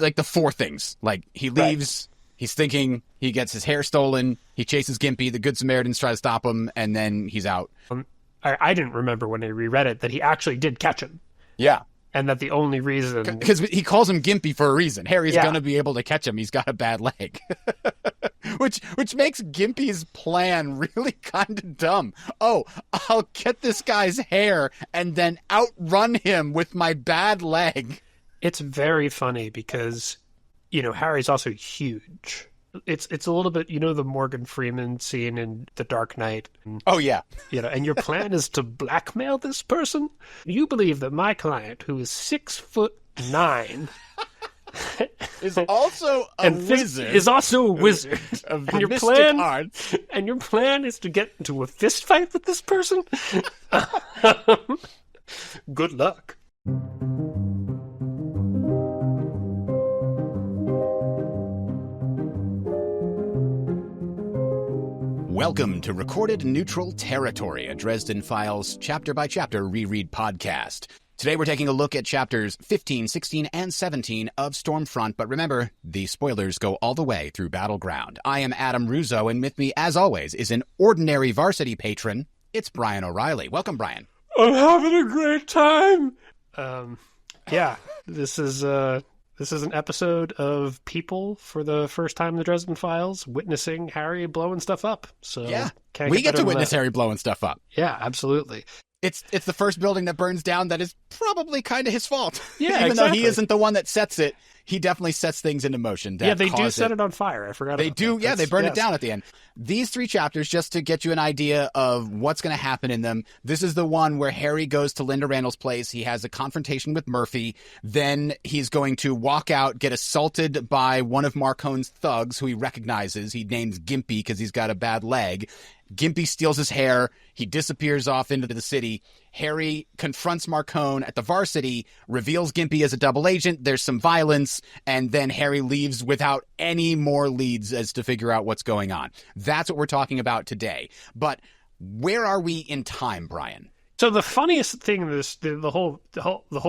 like the four things. Like, he leaves, he's thinking, he gets his hair stolen, he chases Gimpy, the Good Samaritans try to stop him, and then he's out. I didn't remember when I reread it that he actually did catch him. Yeah. And that the only reason... Because he calls him Gimpy for a reason. Harry's going to be able to catch him. He's got a bad leg. which makes Gimpy's plan really kind of dumb. Oh, I'll get this guy's hair and then outrun him with my bad leg. It's very funny because, Harry's also huge. It's a little bit, the Morgan Freeman scene in The Dark Knight. Oh, yeah. And your plan is to blackmail this person? You believe that my client, who is 6'9", is also a wizard. Is also a wizard. Of the mystic arts. And your plan is to get into a fist fight with this person? Good luck. Welcome to Recorded Neutral Territory, a Dresden Files chapter-by-chapter reread podcast. Today we're taking a look at chapters 15, 16, and 17 of Stormfront, but remember, the spoilers go all the way through Battleground. I am Adam Russo, and with me, as always, is an ordinary Varsity patron. It's Brian O'Reilly. Welcome, Brian. I'm having a great time. This is an episode of people for the first time in the Dresden Files witnessing Harry blowing stuff up. So yeah, we get to witness Harry blowing stuff up. Yeah, absolutely. It's the first building that burns down that is probably kind of his fault. Yeah, Even though he isn't the one that sets it, he definitely sets things into motion. Yeah, they do set it on fire. I forgot about that. Yeah, they burn it down at the end. These three chapters, just to get you an idea of what's going to happen in them, this is the one where Harry goes to Linda Randall's place. He has a confrontation with Murphy. Then he's going to walk out, get assaulted by one of Marcone's thugs, who he recognizes. He names Gimpy because he's got a bad leg. Gimpy steals his hair. He disappears off into the city. Harry confronts Marcone at the Varsity, reveals Gimpy as a double agent. There's some violence, and then Harry leaves without any more leads as to figure out what's going on. That's what we're talking about today. But where are we in time, Brian? So the funniest thing in this, the whole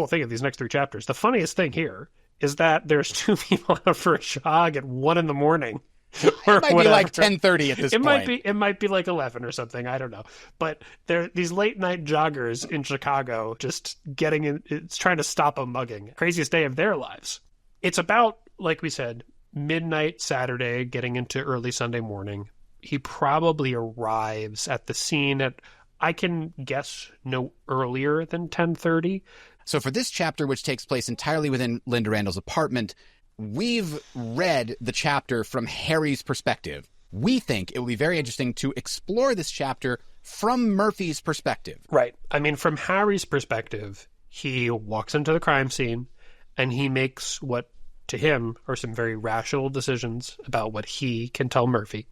thing of these next three chapters, the funniest thing here is that there's two people out for a jog at 1 a.m. It might be like 10:30 at this point. It might be like 11 or something. I don't know. But they're these late night joggers in Chicago just getting in. It's trying to stop a mugging. Craziest day of their lives. It's about, like we said, midnight Saturday, getting into early Sunday morning. He probably arrives at the scene at, I can guess, no earlier than 10:30. So for this chapter, which takes place entirely within Linda Randall's apartment, we've read the chapter from Harry's perspective. We think it will be very interesting to explore this chapter from Murphy's perspective. Right. I mean, from Harry's perspective, he walks into the crime scene and he makes what, to him, are some very rational decisions about what he can tell Murphy.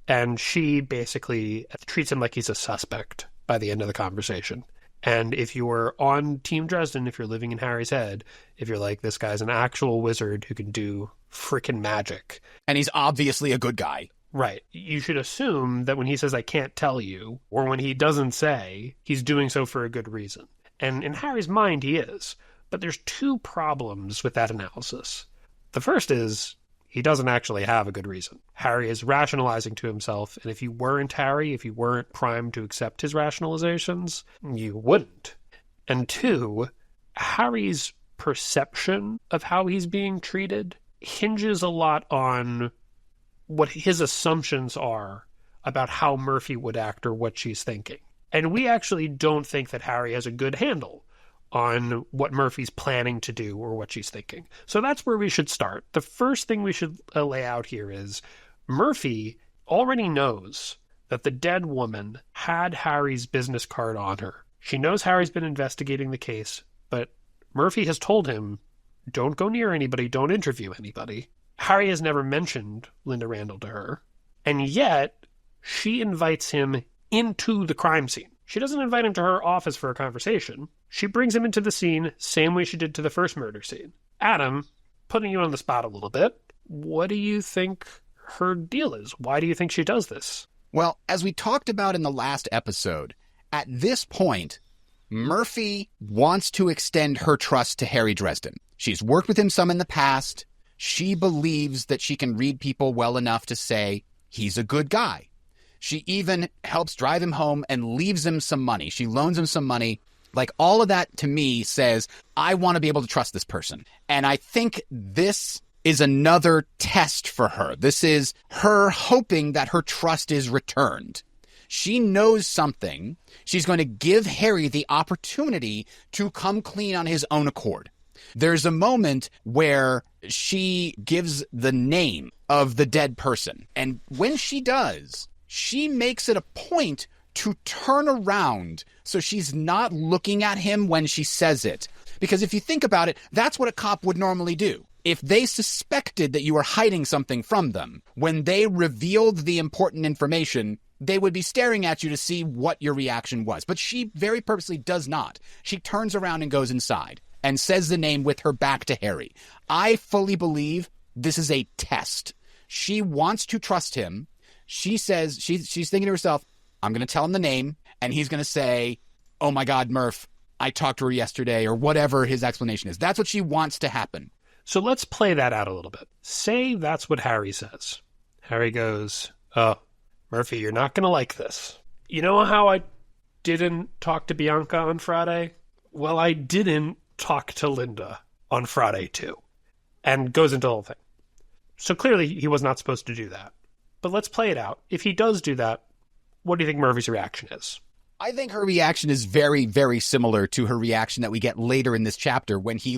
And she basically treats him like he's a suspect by the end of the conversation. And if you're on Team Dresden, if you're living in Harry's head, if you're like, this guy's an actual wizard who can do freaking magic. And he's obviously a good guy. Right. You should assume that when he says, I can't tell you, or when he doesn't say, he's doing so for a good reason. And in Harry's mind, he is. But there's two problems with that analysis. The first is, he doesn't actually have a good reason. Harry is rationalizing to himself, and if you weren't Harry, if you weren't primed to accept his rationalizations, you wouldn't. And two, Harry's perception of how he's being treated hinges a lot on what his assumptions are about how Murphy would act or what she's thinking. And we actually don't think that Harry has a good handle on what Murphy's planning to do or what she's thinking. So that's where we should start. The first thing we should lay out here is Murphy already knows that the dead woman had Harry's business card on her. She knows Harry's been investigating the case, but Murphy has told him, don't go near anybody, don't interview anybody. Harry has never mentioned Linda Randall to her, and yet she invites him into the crime scene. She doesn't invite him to her office for a conversation. She brings him into the scene, same way she did to the first murder scene. Adam, putting you on the spot a little bit, what do you think her deal is? Why do you think she does this? Well, as we talked about in the last episode, at this point, Murphy wants to extend her trust to Harry Dresden. She's worked with him some in the past. She believes that she can read people well enough to say, he's a good guy. She even helps drive him home and leaves him some money. She loans him some money. Like, all of that to me says, I want to be able to trust this person. And I think this is another test for her. This is her hoping that her trust is returned. She knows something. She's going to give Harry the opportunity to come clean on his own accord. There's a moment where she gives the name of the dead person. And when she does, she makes it a point to turn around so she's not looking at him when she says it. Because if you think about it, that's what a cop would normally do. If they suspected that you were hiding something from them, when they revealed the important information, they would be staring at you to see what your reaction was. But she very purposely does not. She turns around and goes inside and says the name with her back to Harry. I fully believe this is a test. She wants to trust him. She says, she's thinking to herself, I'm going to tell him the name, and he's going to say, oh my God, Murph, I talked to her yesterday, or whatever his explanation is. That's what she wants to happen. So let's play that out a little bit. Say that's what Harry says. Harry goes, oh, Murphy, you're not going to like this. You know how I didn't talk to Bianca on Friday? Well, I didn't talk to Linda on Friday too. And goes into the whole thing. So clearly he was not supposed to do that. But let's play it out. If he does do that, what do you think Murphy's reaction is? I think her reaction is very, very similar to her reaction that we get later in this chapter when he,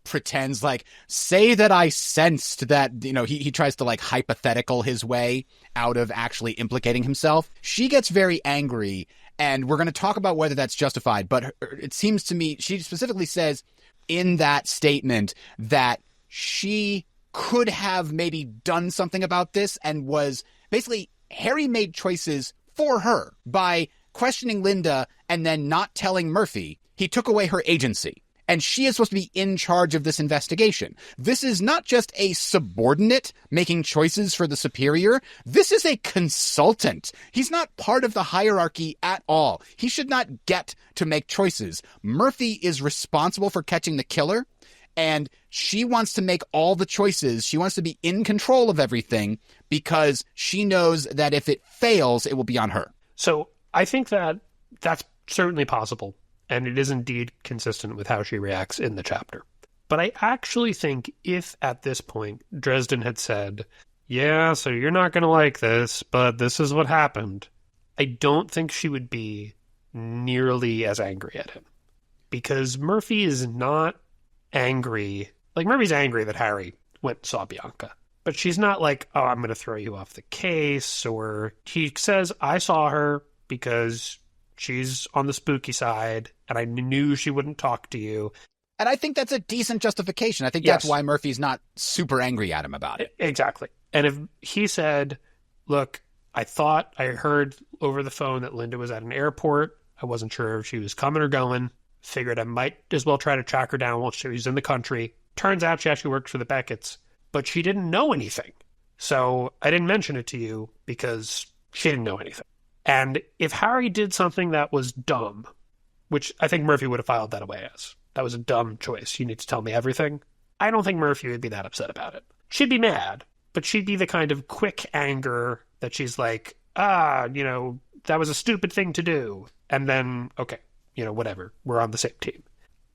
pretends, say that I sensed that, he tries to, hypothetical his way out of actually implicating himself. She gets very angry, and we're going to talk about whether that's justified, but it seems to me, she specifically says in that statement that she could have maybe done something about this and was basically, Harry made choices for her by questioning Linda and then not telling Murphy. He took away her agency, and she is supposed to be in charge of this investigation. This is not just a subordinate making choices for the superior. This is a consultant. He's not part of the hierarchy at all. He should not get to make choices. Murphy is responsible for catching the killer, and she wants to make all the choices. She wants to be in control of everything because she knows that if it fails, it will be on her. So I think that that's certainly possible, and it is indeed consistent with how she reacts in the chapter. But I actually think if at this point Dresden had said, yeah, so you're not going to like this, but this is what happened, I don't think she would be nearly as angry at him. Because Murphy is not angry. Murphy's angry that Harry went and saw Bianca. But she's not like, oh, I'm going to throw you off the case. Or he says, I saw her because she's on the spooky side, and I knew she wouldn't talk to you. And I think that's a decent justification. I think Yes. That's why Murphy's not super angry at him about it. Exactly. And if he said, look, I thought I heard over the phone that Linda was at an airport. I wasn't sure if she was coming or going. Figured I might as well try to track her down while she was in the country. Turns out she actually worked for the Becketts, but she didn't know anything. So I didn't mention it to you because she didn't know anything. And if Harry did something that was dumb, which I think Murphy would have filed that away as, that was a dumb choice. You need to tell me everything. I don't think Murphy would be that upset about it. She'd be mad, but she'd be the kind of quick anger that she's like, that was a stupid thing to do. And then, okay, whatever, we're on the same team.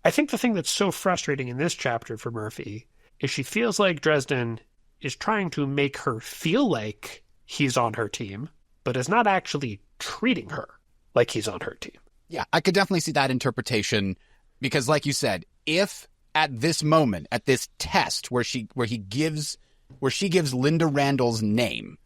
I think the thing that's so frustrating in this chapter for Murphy is she feels like Dresden is trying to make her feel like he's on her team, but is not actually treating her like he's on her team. Yeah, I could definitely see that interpretation because, like you said, if at this moment, at this test where she gives Linda Randall's name,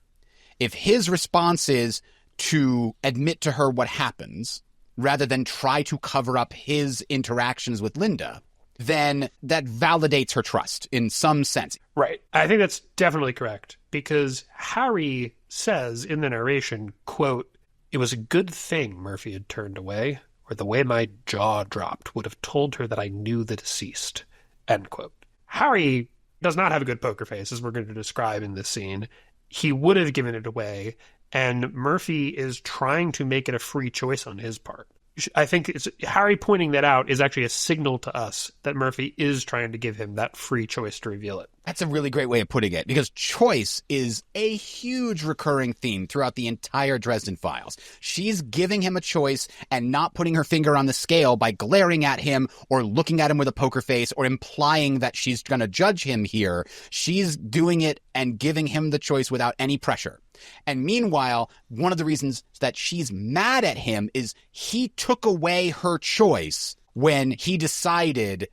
if his response is to admit to her what happens rather than try to cover up his interactions with Linda, then that validates her trust in some sense. Right. I think that's definitely correct because Harry says in the narration, quote, "It was a good thing Murphy had turned away, or the way my jaw dropped would have told her that I knew the deceased," end quote. Harry does not have a good poker face, as we're going to describe in this scene. He would have given it away, and Murphy is trying to make it a free choice on his part. I think Harry pointing that out is actually a signal to us that Murphy is trying to give him that free choice to reveal it. That's a really great way of putting it, because choice is a huge recurring theme throughout the entire Dresden Files. She's giving him a choice and not putting her finger on the scale by glaring at him or looking at him with a poker face or implying that she's going to judge him here. She's doing it and giving him the choice without any pressure. And meanwhile, one of the reasons that she's mad at him is he took away her choice when he decided,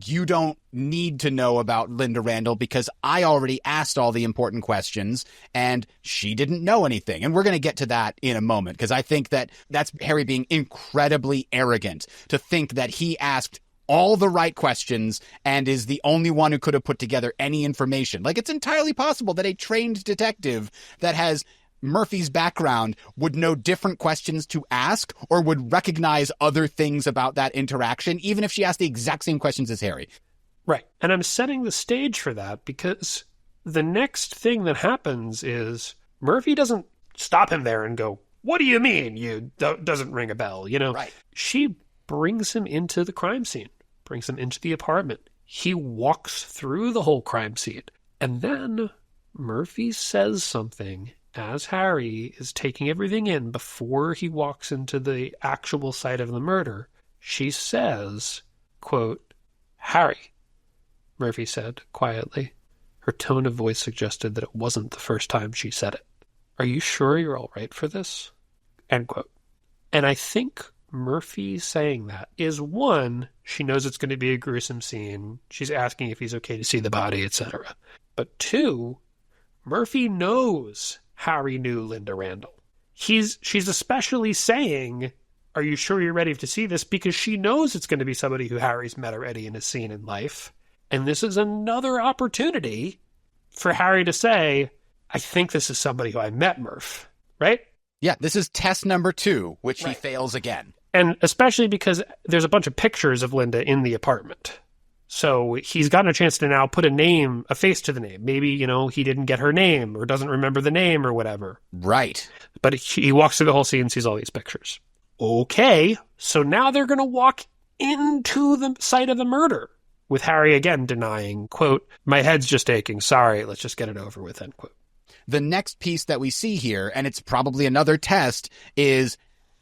you don't need to know about Linda Randall because I already asked all the important questions and she didn't know anything. And we're going to get to that in a moment, because I think that that's Harry being incredibly arrogant to think that he asked all the right questions and is the only one who could have put together any information. Like, it's entirely possible that a trained detective that has Murphy's background would know different questions to ask or would recognize other things about that interaction, even if she asked the exact same questions as Harry. Right. And I'm setting the stage for that because the next thing that happens is Murphy doesn't stop him there and go, "What do you mean? You doesn't ring a bell?" You know, right. She brings him into the crime scene, brings him into the apartment. He walks through the whole crime scene. And then Murphy says something as Harry is taking everything in before he walks into the actual site of the murder. She says, quote, "Harry," Murphy said quietly. Her tone of voice suggested that it wasn't the first time she said it. "Are you sure you're all right for this?" End quote. And I think Murphy saying that is, one, she knows it's going to be a gruesome scene. She's asking if he's okay to see the body, etc. But two, Murphy knows Harry knew Linda Randall. She's especially saying, "Are you sure you're ready to see this?" because she knows it's going to be somebody who Harry's met already and has seen in life. And this is another opportunity for Harry to say, "I think this is somebody who I met, Murph." Right? Yeah, this is test number 2, which right. He fails again. And especially because there's a bunch of pictures of Linda in the apartment. So he's gotten a chance to now put a face to the name. Maybe, he didn't get her name or doesn't remember the name or whatever. Right. But he walks through the whole scene and sees all these pictures. Okay, so now they're going to walk into the site of the murder with Harry again denying, quote, "My head's just aching. Sorry, let's just get it over with," end quote. The next piece that we see here, and it's probably another test, is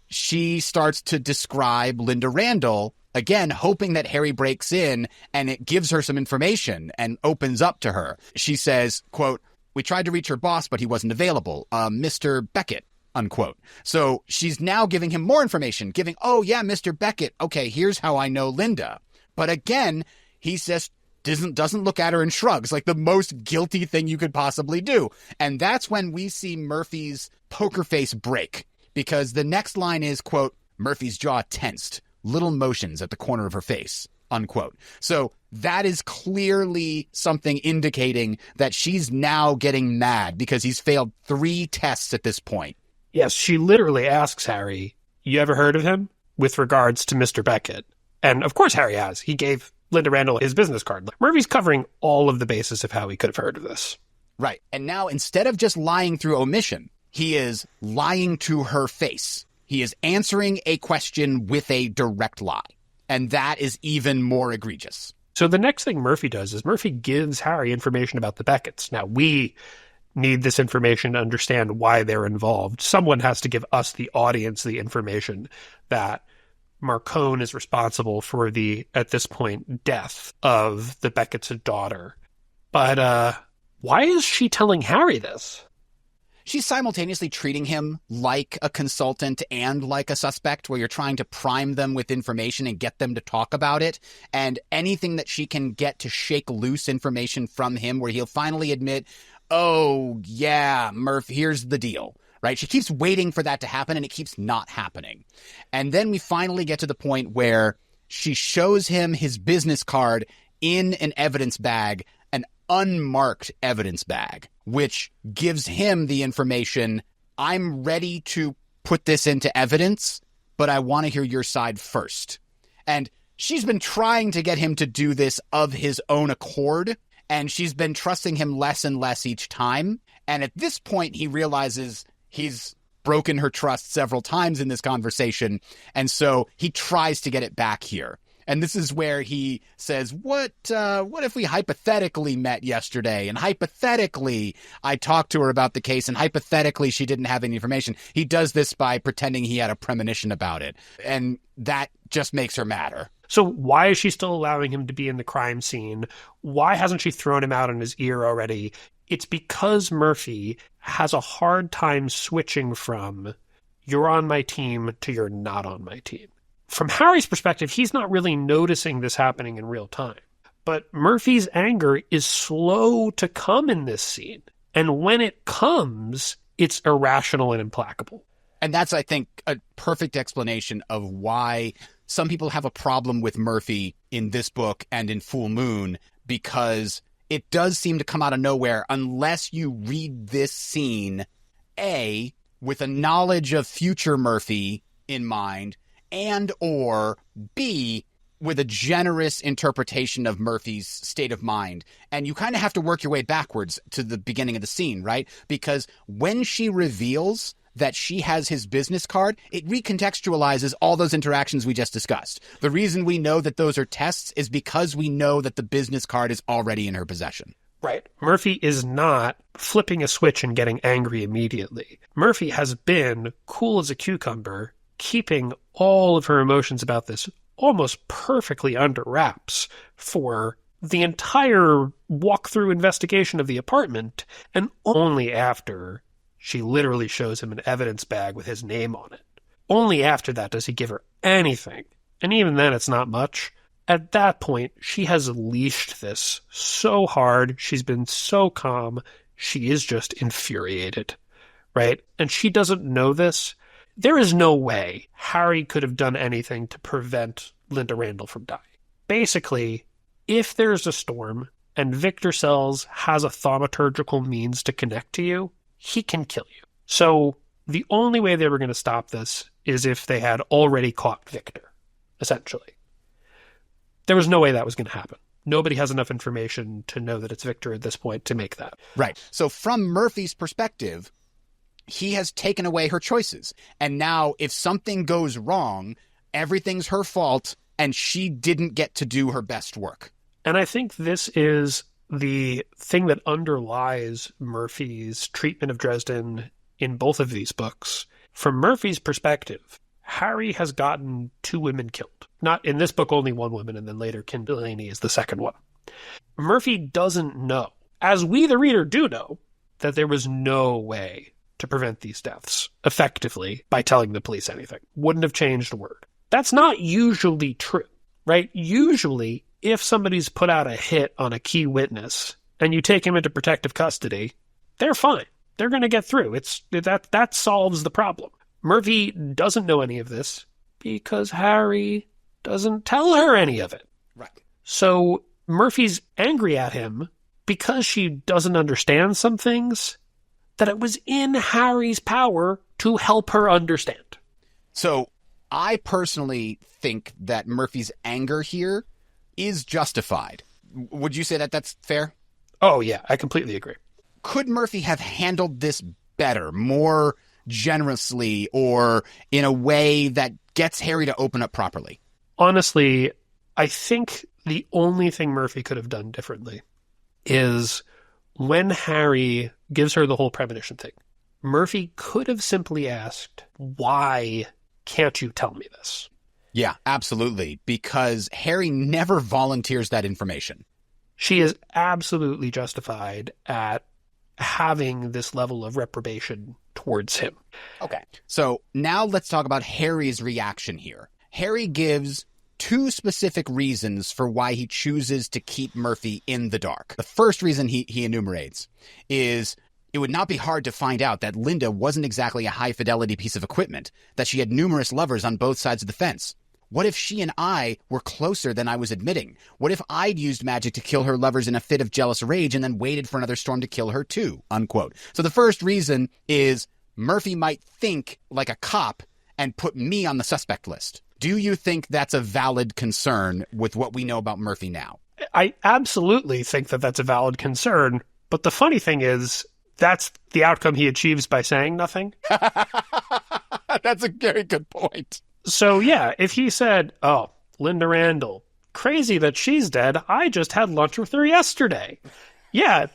she starts to describe Linda Randall, again, hoping that Harry breaks in and it gives her some information and opens up to her. She says, quote, "We tried to reach her boss, but he wasn't available. Mr. Beckett," unquote. So she's now giving him more information, "Oh yeah, Mr. Beckett. Okay, here's how I know Linda." But again, he says, doesn't look at her and shrugs, like the most guilty thing you could possibly do. And that's when we see Murphy's poker face break, because the next line is, quote, "Murphy's jaw tensed, little motions at the corner of her face," unquote. So that is clearly something indicating that she's now getting mad because he's failed 3 tests at this point. Yes, she literally asks Harry, "You ever heard of him?" with regards to Mr. Beckett. And of course Harry has. He gave Linda Randall his business card. Murphy's covering all of the bases of how he could have heard of this. Right. And now, instead of just lying through omission, he is lying to her face. He is answering a question with a direct lie. And that is even more egregious. So the next thing Murphy does is Murphy gives Harry information about the Becketts. Now, we need this information to understand why they're involved. Someone has to give us, the audience, the information that Marcone is responsible for the, at this point, death of the Beckett's daughter. But why is she telling Harry this? She's simultaneously treating him like a consultant and like a suspect, where you're trying to prime them with information and get them to talk about it. And anything that she can get to shake loose information from him where he'll finally admit, "Oh, yeah, Murph, here's the deal." Right? She keeps waiting for that to happen, and it keeps not happening. And then we finally get to the point where she shows him his business card in an evidence bag, an unmarked evidence bag, which gives him the information, "I'm ready to put this into evidence, but I want to hear your side first." And she's been trying to get him to do this of his own accord, and she's been trusting him less and less each time. And at this point, he realizes he's broken her trust several times in this conversation. And so he tries to get it back here. And this is where he says, what if we hypothetically met yesterday? And hypothetically, I talked to her about the case, and hypothetically, she didn't have any information. He does this by pretending he had a premonition about it. And that just makes her madder. So why is she still allowing him to be in the crime scene? Why hasn't she thrown him out in his ear already? It's because Murphy has a hard time switching from you're on my team to you're not on my team. From Harry's perspective, he's not really noticing this happening in real time. But Murphy's anger is slow to come in this scene. And when it comes, it's irrational and implacable. And that's, I think, a perfect explanation of why some people have a problem with Murphy in this book and in Full Moon, because it does seem to come out of nowhere unless you read this scene, A, with a knowledge of future Murphy in mind, and or B, with a generous interpretation of Murphy's state of mind. And you kind of have to work your way backwards to the beginning of the scene, right? Because when she reveals that she has his business card, it recontextualizes all those interactions we just discussed. The reason we know that those are tests is because we know that the business card is already in her possession. Right. Murphy is not flipping a switch and getting angry immediately. Murphy has been cool as a cucumber, keeping all of her emotions about this almost perfectly under wraps for the entire walkthrough investigation of the apartment, and only after she literally shows him an evidence bag with his name on it. Only after that does he give her anything, and even then it's not much. At that point, she has leashed this so hard, she's been so calm, she is just infuriated, right? And she doesn't know this. There is no way Harry could have done anything to prevent Linda Randall from dying. Basically, if there's a storm and Victor Sells has a thaumaturgical means to connect to you, he can kill you. So the only way they were going to stop this is if they had already caught Victor, essentially. There was no way that was going to happen. Nobody has enough information to know that it's Victor at this point to make that. Right. So from Murphy's perspective, he has taken away her choices. And now if something goes wrong, everything's her fault, and she didn't get to do her best work. And I think this is the thing that underlies Murphy's treatment of Dresden in both of these books. From Murphy's perspective, Harry has gotten 2 women killed. Not in this book, only 1 woman, and then later Kim Delaney is the second one. Murphy doesn't know, as we the reader do know, that there was no way to prevent these deaths effectively by telling the police anything. Wouldn't have changed a word. That's not usually true, right? Usually, if somebody's put out a hit on a key witness and you take him into protective custody, they're fine. They're going to get through. That solves the problem. Murphy doesn't know any of this because Harry doesn't tell her any of it. Right. So Murphy's angry at him because she doesn't understand some things that it was in Harry's power to help her understand. So I personally think that Murphy's anger here is justified. Would you say that that's fair? Oh, yeah, I completely agree. Could Murphy have handled this better, more generously, or in a way that gets Harry to open up properly? Honestly, I think the only thing Murphy could have done differently is when Harry gives her the whole premonition thing, Murphy could have simply asked, why can't you tell me this? Yeah, absolutely, because Harry never volunteers that information. She is absolutely justified at having this level of reprobation towards him. Okay, so now let's talk about Harry's reaction here. Harry gives 2 specific reasons for why he chooses to keep Murphy in the dark. The first reason he enumerates is it would not be hard to find out that Linda wasn't exactly a high-fidelity piece of equipment, that she had numerous lovers on both sides of the fence. What if she and I were closer than I was admitting? What if I'd used magic to kill her lovers in a fit of jealous rage and then waited for another storm to kill her too? Unquote. So the first reason is Murphy might think like a cop and put me on the suspect list. Do you think that's a valid concern with what we know about Murphy now? I absolutely think that that's a valid concern. But the funny thing is, that's the outcome he achieves by saying nothing. That's a very good point. So, yeah, if he said, oh, Linda Randall, crazy that she's dead. I just had lunch with her yesterday. Yeah,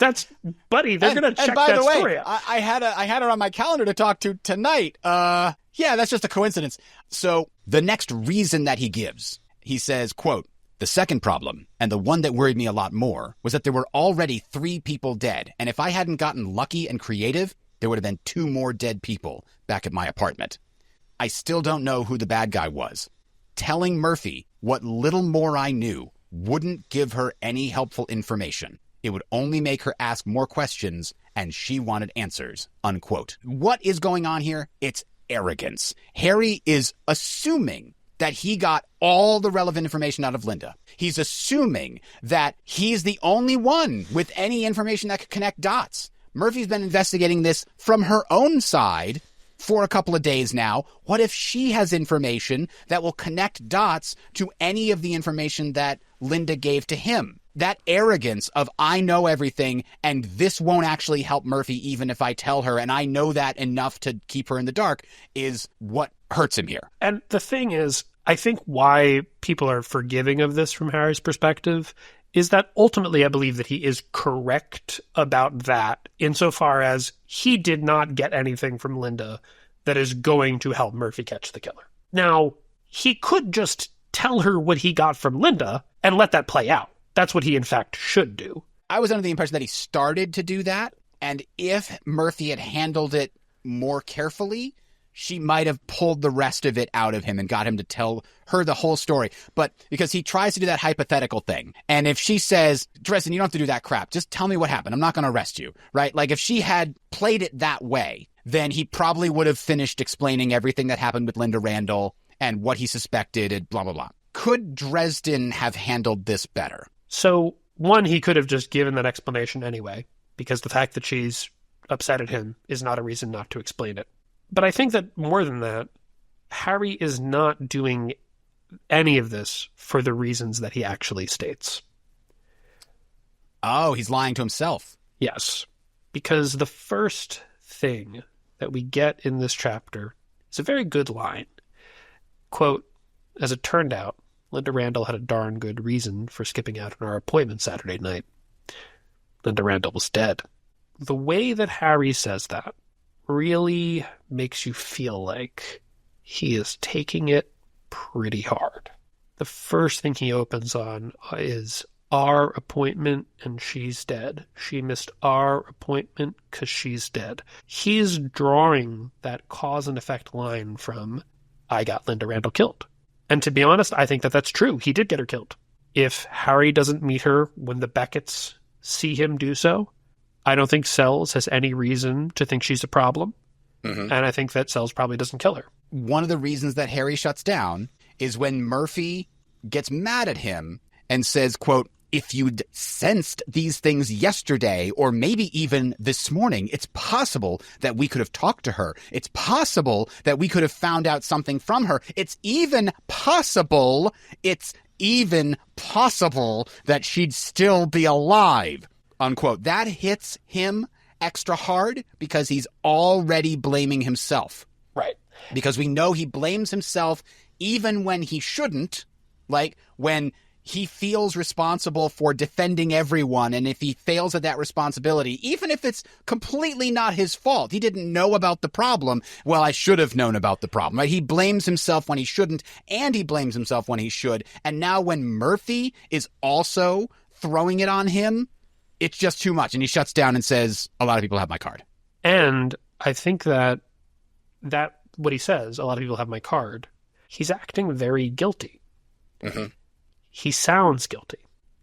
buddy, they're going to check that story out. I had her on my calendar to talk to tonight. Yeah, that's just a coincidence. So the next reason that he gives, he says, quote, the second problem, and the one that worried me a lot more, was that there were already 3 people dead. And if I hadn't gotten lucky and creative, there would have been 2 more dead people back at my apartment. I still don't know who the bad guy was. Telling Murphy what little more I knew wouldn't give her any helpful information. It would only make her ask more questions, and she wanted answers, unquote. What is going on here? It's arrogance. Harry is assuming that he got all the relevant information out of Linda. He's assuming that he's the only one with any information that could connect dots. Murphy's been investigating this from her own side for a couple of days now. What if she has information that will connect dots to any of the information that Linda gave to him? That arrogance of, I know everything, and this won't actually help Murphy even if I tell her, and I know that enough to keep her in the dark, is what hurts him here. And the thing is, I think why people are forgiving of this from Harry's perspective is that ultimately I believe that he is correct about that insofar as he did not get anything from Linda that is going to help Murphy catch the killer. Now, he could just tell her what he got from Linda and let that play out. That's what he, in fact, should do. I was under the impression that he started to do that, and if Murphy had handled it more carefully, she might have pulled the rest of it out of him and got him to tell her the whole story. But because he tries to do that hypothetical thing, and if she says, Dresden, you don't have to do that crap, just tell me what happened, I'm not going to arrest you, right? Like, if she had played it that way, then he probably would have finished explaining everything that happened with Linda Randall and what he suspected and blah, blah, blah. Could Dresden have handled this better? So, one, he could have just given that explanation anyway, because the fact that she's upset at him is not a reason not to explain it. But I think that more than that, Harry is not doing any of this for the reasons that he actually states. Oh, he's lying to himself. Yes, because the first thing that we get in this chapter is a very good line. Quote, as it turned out, Linda Randall had a darn good reason for skipping out on our appointment Saturday night. Linda Randall was dead. The way that Harry says that really makes you feel like he is taking it pretty hard. The first thing he opens on is our appointment and she's dead. She missed our appointment because she's dead. He's drawing that cause and effect line from I got Linda Randall killed. And to be honest, I think that that's true. He did get her killed. If Harry doesn't meet her when the Becketts see him do so, I don't think Sells has any reason to think she's a problem. Mm-hmm. And I think that Sells probably doesn't kill her. One of the reasons that Harry shuts down is when Murphy gets mad at him and says, quote, if you'd sensed these things yesterday or maybe even this morning, it's possible that we could have talked to her. It's possible that we could have found out something from her. It's even possible that she'd still be alive, unquote. That hits him extra hard because he's already blaming himself. Right. Because we know he blames himself even when he shouldn't, like when he feels responsible for defending everyone, and if he fails at that responsibility, even if it's completely not his fault, he didn't know about the problem, well, I should have known about the problem. Right? He blames himself when he shouldn't, and he blames himself when he should. And now when Murphy is also throwing it on him, it's just too much. And he shuts down and says, a lot of people have my card. And I think that what he says, a lot of people have my card, he's acting very guilty. Mm-hmm. He sounds guilty.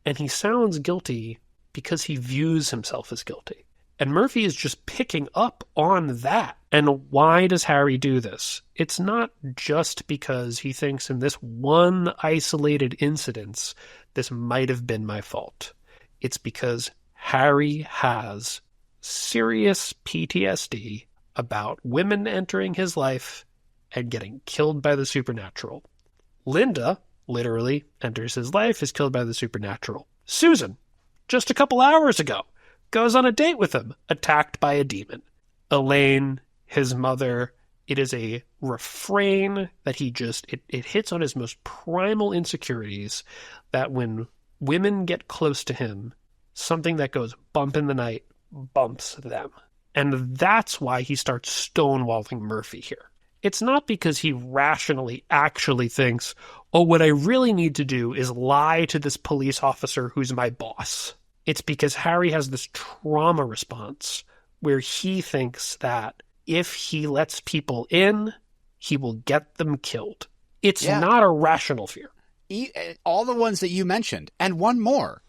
And he sounds guilty because he views himself as guilty. And Murphy is just picking up on that. And why does Harry do this? It's not just because he thinks in this one isolated incident, this might have been my fault. It's because Harry has serious PTSD about women entering his life and getting killed by the supernatural. Linda literally enters his life, is killed by the supernatural. Susan, just a couple hours ago, goes on a date with him, attacked by a demon. Elaine, his mother, it is a refrain that he just, it hits on his most primal insecurities, that when women get close to him, something that goes bump in the night bumps them. And that's why he starts stonewalling Murphy here. It's not because he rationally actually thinks, oh, what I really need to do is lie to this police officer who's my boss. It's because Harry has this trauma response where he thinks that if he lets people in, he will get them killed. It's not a rational fear. All the ones that you mentioned, and one more.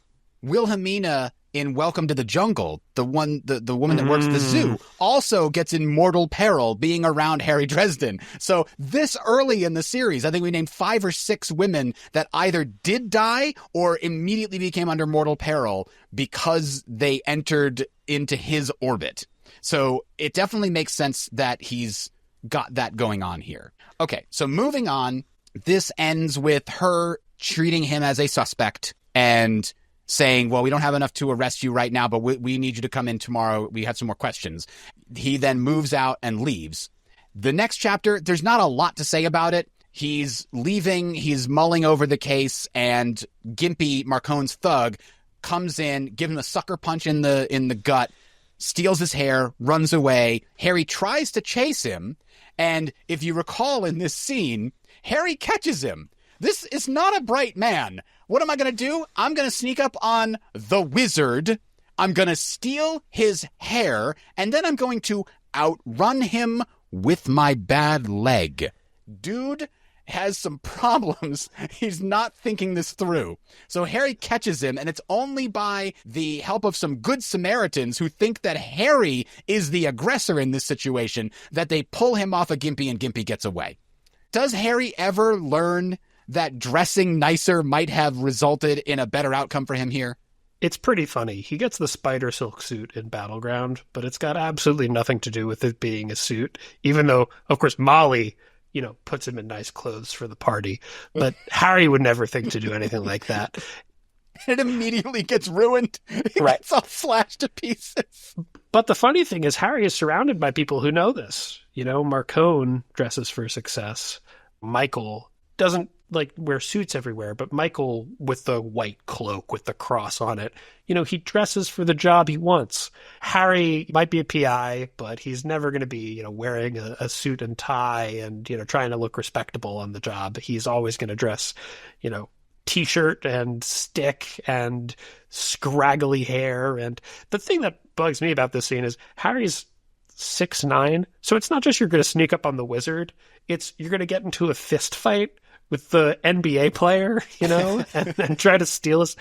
Wilhelmina in Welcome to the Jungle, the woman that works at the zoo, also gets in mortal peril being around Harry Dresden. So this early in the series, I think we named 5 or 6 women that either did die or immediately became under mortal peril because they entered into his orbit. So it definitely makes sense that he's got that going on here. Okay, so moving on, this ends with her treating him as a suspect and saying, well, we don't have enough to arrest you right now, but we need you to come in tomorrow. We have some more questions. He then moves out and leaves. The next chapter, there's not a lot to say about it. He's leaving, he's mulling over the case, and Gimpy, Marcone's thug, comes in, gives him a sucker punch in the gut, steals his hair, runs away. Harry tries to chase him, and if you recall in this scene, Harry catches him. This is not a bright man. What am I going to do? I'm going to sneak up on the wizard. I'm going to steal his hair, and then I'm going to outrun him with my bad leg. Dude has some problems. He's not thinking this through. So Harry catches him, and it's only by the help of some good Samaritans who think that Harry is the aggressor in this situation that they pull him off of Gimpy, and Gimpy gets away. Does Harry ever learn that dressing nicer might have resulted in a better outcome for him here? It's pretty funny. He gets the spider silk suit in Battleground, but it's got absolutely nothing to do with it being a suit, even though, of course, Molly, puts him in nice clothes for the party. But Harry would never think to do anything like that. It immediately gets ruined. It gets all slashed to pieces. But the funny thing is Harry is surrounded by people who know this. Marcone dresses for success. Michael doesn't wear suits everywhere, but Michael with the white cloak with the cross on it, he dresses for the job he wants. Harry might be a PI, but he's never going to be, wearing a suit and tie and, trying to look respectable on the job. He's always going to dress, T-shirt and stick and scraggly hair. And the thing that bugs me about this scene is Harry's 6'9", so it's not just you're going to sneak up on the wizard, it's you're going to get into a fist fight with the NBA player, and try to steal his,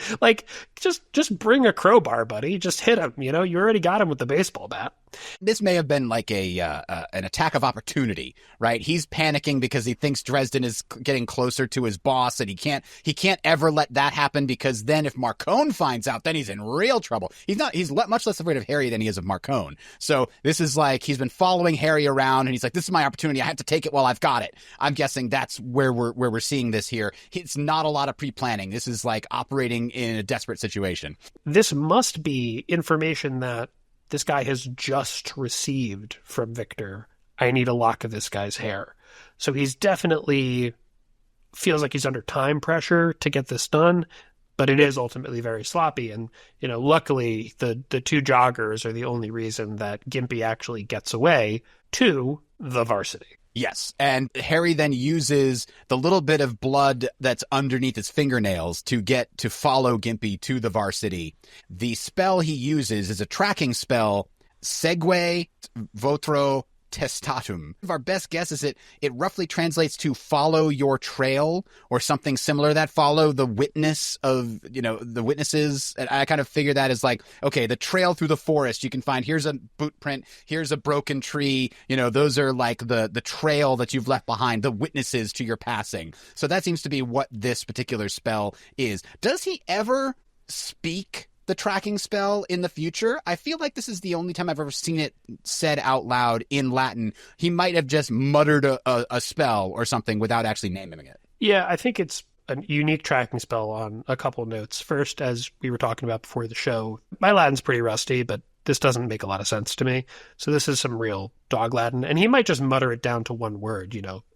just bring a crowbar, buddy. Just hit him, you already got him with the baseball bat. This may have been like an attack of opportunity, right? He's panicking because he thinks Dresden is getting closer to his boss, and he can't ever let that happen, because then if Marcone finds out, then he's in real trouble. He's much less afraid of Harry than he is of Marcone. So this is like he's been following Harry around, and he's like, this is my opportunity. I have to take it while I've got it. I'm guessing that's where we're seeing this here. It's not a lot of pre-planning. This is like operating in a desperate situation. This must be information that this guy has just received from Victor. I need a lock of this guy's hair. So he's definitely feels like he's under time pressure to get this done, but it is ultimately very sloppy. And, luckily the 2 joggers are the only reason that Gimpy actually gets away to the Varsity. Yes, and Harry then uses the little bit of blood that's underneath his fingernails to get to follow Gimpy to the Varsity. The spell he uses is a tracking spell, Segue Votro Testatum. Our best guess is it roughly translates to follow your trail or something similar to that. Follow the witness of, the witnesses. And I kind of figure that as like, okay, the trail through the forest, you can find, here's a boot print, here's a broken tree. Those are like the trail that you've left behind, the witnesses to your passing. So that seems to be what this particular spell is. Does he ever speak the tracking spell in the future? I feel like this is the only time I've ever seen it said out loud in Latin. He might have just muttered a spell or something without actually naming it. Yeah, I think it's a unique tracking spell on a couple notes. First, as we were talking about before the show, my Latin's pretty rusty, but this doesn't make a lot of sense to me. So this is some real dog Latin. And he might just mutter it down to one word,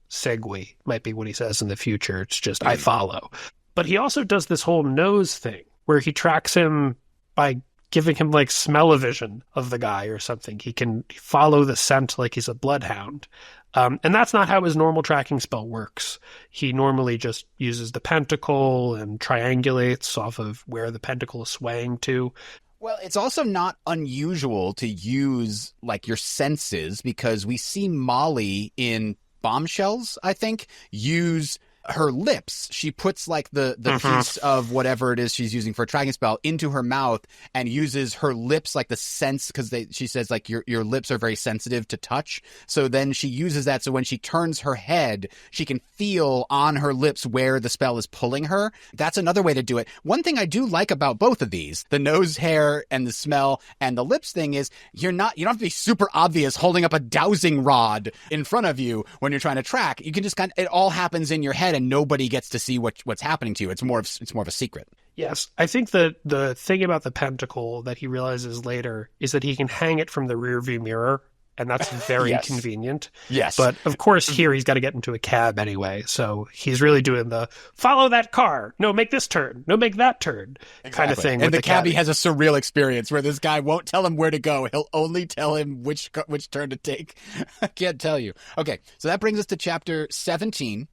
segue might be what he says in the future. It's just, I follow. But he also does this whole nose thing where he tracks him by giving him like smell-o-vision of the guy or something. He can follow the scent like he's a bloodhound. And that's not how his normal tracking spell works. He normally just uses the pentacle and triangulates off of where the pentacle is swaying to. Well, it's also not unusual to use like your senses, because we see Molly in Bombshells, I think, use her lips. She puts like the piece of whatever it is she's using for a tracking spell into her mouth and uses her lips like the sense, because she says like your lips are very sensitive to touch. So then she uses that so when she turns her head, she can feel on her lips where the spell is pulling her. That's another way to do it. One thing I do like about both of these, the nose hair and the smell and the lips thing, is you don't have to be super obvious holding up a dowsing rod in front of you when you're trying to track. You can just it all happens in your head and nobody gets to see what's happening to you. It's more of a secret. Yes. I think that the thing about the pentacle that he realizes later is that he can hang it from the rearview mirror, and that's very convenient. Yes. But of course here he's got to get into a cab anyway, so he's really doing the follow that car, no, make this turn, no, make that turn kind of thing. And the cabbie has a surreal experience where this guy won't tell him where to go. He'll only tell him which turn to take. I can't tell you. Okay, so that brings us to chapter 17,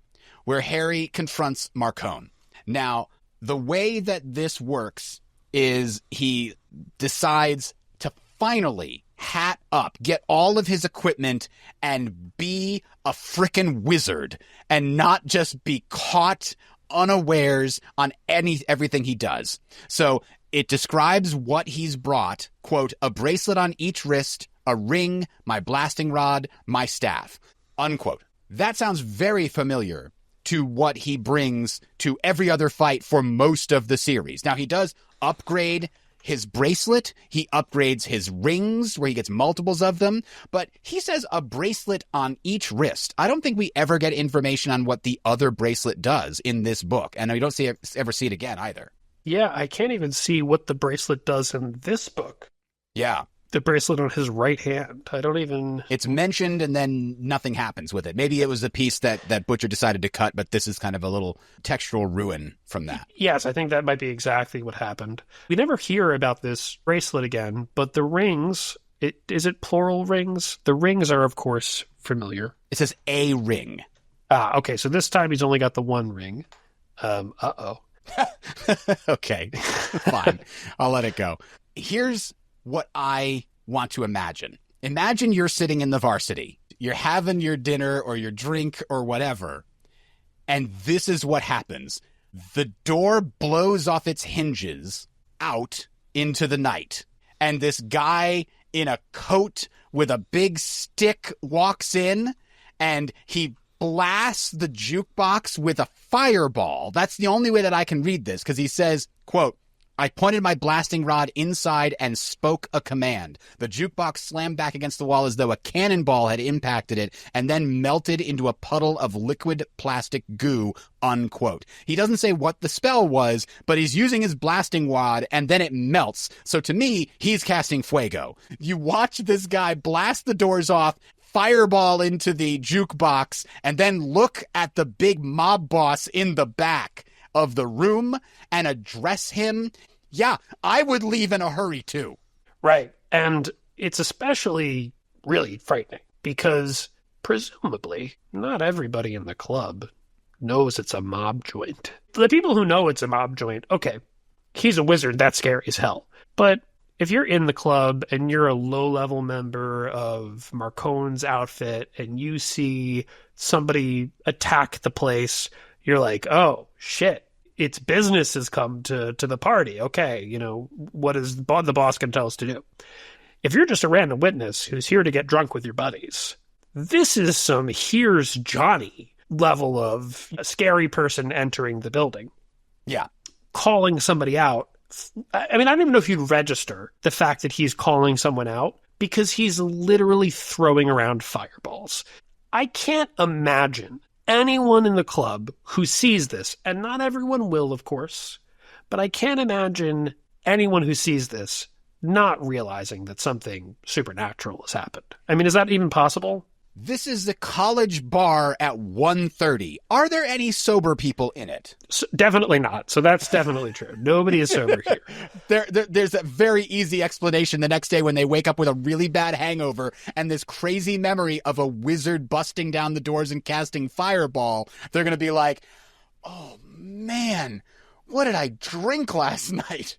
where Harry confronts Marcone. Now, the way that this works is he decides to finally hat up, get all of his equipment, and be a frickin' wizard, and not just be caught unawares on everything he does. So it describes what he's brought, quote, a bracelet on each wrist, a ring, my blasting rod, my staff, unquote. That sounds very familiar to what he brings to every other fight for most of the series. Now, he does upgrade his bracelet. He upgrades his rings, where he gets multiples of them. But he says a bracelet on each wrist. I don't think we ever get information on what the other bracelet does in this book. And we don't ever see it again either. Yeah, I can't even see what the bracelet does in this book. Yeah. The bracelet on his right hand. I don't even... It's mentioned and then nothing happens with it. Maybe it was a piece that Butcher decided to cut, but this is kind of a little textual ruin from that. Yes, I think that might be exactly what happened. We never hear about this bracelet again, but the rings, is it plural rings? The rings are, of course, familiar. It says a ring. Ah, okay, so this time he's only got the one ring. Uh-oh. Okay, fine. I'll let it go. Here's what I want to imagine. Imagine you're sitting in the Varsity. You're having your dinner or your drink or whatever, and this is what happens. The door blows off its hinges out into the night, and this guy in a coat with a big stick walks in, and he blasts the jukebox with a fireball. That's the only way that I can read this, because he says, quote, I pointed my blasting rod inside and spoke a command. The jukebox slammed back against the wall as though a cannonball had impacted it and then melted into a puddle of liquid plastic goo, unquote. He doesn't say what the spell was, but he's using his blasting rod and then it melts. So to me, he's casting Fuego. You watch this guy blast the doors off, fireball into the jukebox, and then look at the big mob boss in the back of the room and address him. Yeah, I would leave in a hurry too. Right. And it's especially really frightening because presumably not everybody in the club knows it's a mob joint. The people who know it's a mob joint, okay, he's a wizard, that's scary as hell. But if you're in the club and you're a low-level member of Marcone's outfit and you see somebody attack the place, you're like, oh, shit. Its business has come to the party. Okay, what is the boss going to tell us to do? If you're just a random witness who's here to get drunk with your buddies, this is some here's Johnny level of a scary person entering the building. Yeah. Calling somebody out. I mean, I don't even know if you'd register the fact that he's calling someone out because he's literally throwing around fireballs. I can't imagine anyone in the club who sees this, and not everyone will, of course, but I can't imagine anyone who sees this not realizing that something supernatural has happened. I mean, is that even possible? This is the college bar at 1:30. Are there any sober people in it? Definitely not. So that's definitely true. Nobody is sober here. There's a very easy explanation the next day when they wake up with a really bad hangover and this crazy memory of a wizard busting down the doors and casting fireball. They're going to be like, oh, man, what did I drink last night?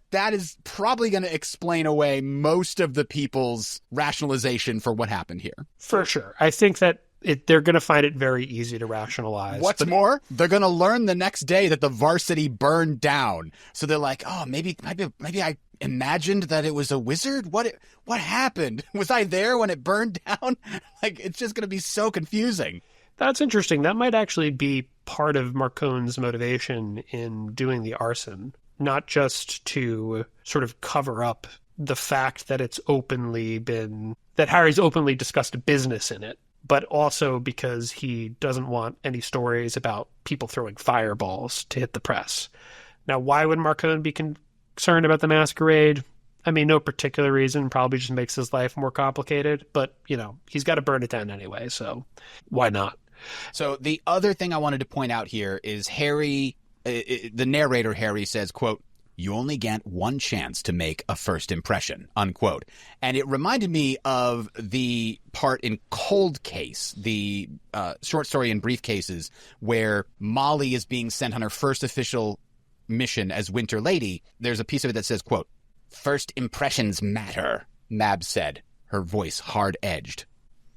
That is probably going to explain away most of the people's rationalization for what happened here. For sure. I think that they're going to find it very easy to rationalize. What's more, they're going to learn the next day that the Varsity burned down. So they're like, oh, maybe I imagined that it was a wizard? What happened? Was I there when it burned down? Like, it's just going to be so confusing. That's interesting. That might actually be part of Marcone's motivation in doing the arson. Not just to sort of cover up the fact that that Harry's openly discussed business in it, but also because he doesn't want any stories about people throwing fireballs to hit the press. Now, why would Marcone be concerned about the masquerade? I mean, no particular reason, probably just makes his life more complicated, but, he's got to burn it down anyway, so why not? So the other thing I wanted to point out here is the narrator, Harry, says, quote, "You only get one chance to make a first impression," unquote. And it reminded me of the part in Cold Case, the short story in Briefcases, where Molly is being sent on her first official mission as Winter Lady. There's a piece of it that says, quote, "First impressions matter," Mab said, her voice hard-edged.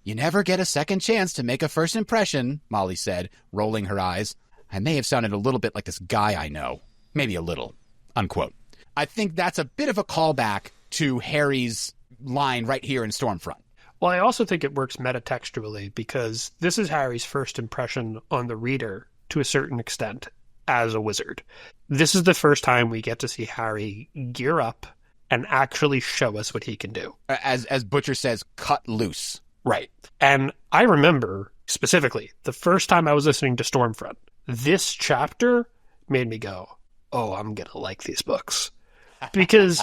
"You never get a second chance to make a first impression," Molly said, rolling her eyes. "I may have sounded a little bit like this guy I know. Maybe a little," unquote. I think that's a bit of a callback to Harry's line right here in Stormfront. Well, I also think it works metatextually because this is Harry's first impression on the reader to a certain extent as a wizard. This is the first time we get to see Harry gear up and actually show us what he can do. As Butcher says, cut loose. Right. And I remember specifically the first time I was listening to Stormfront, this chapter made me go, oh, I'm going to like these books. Because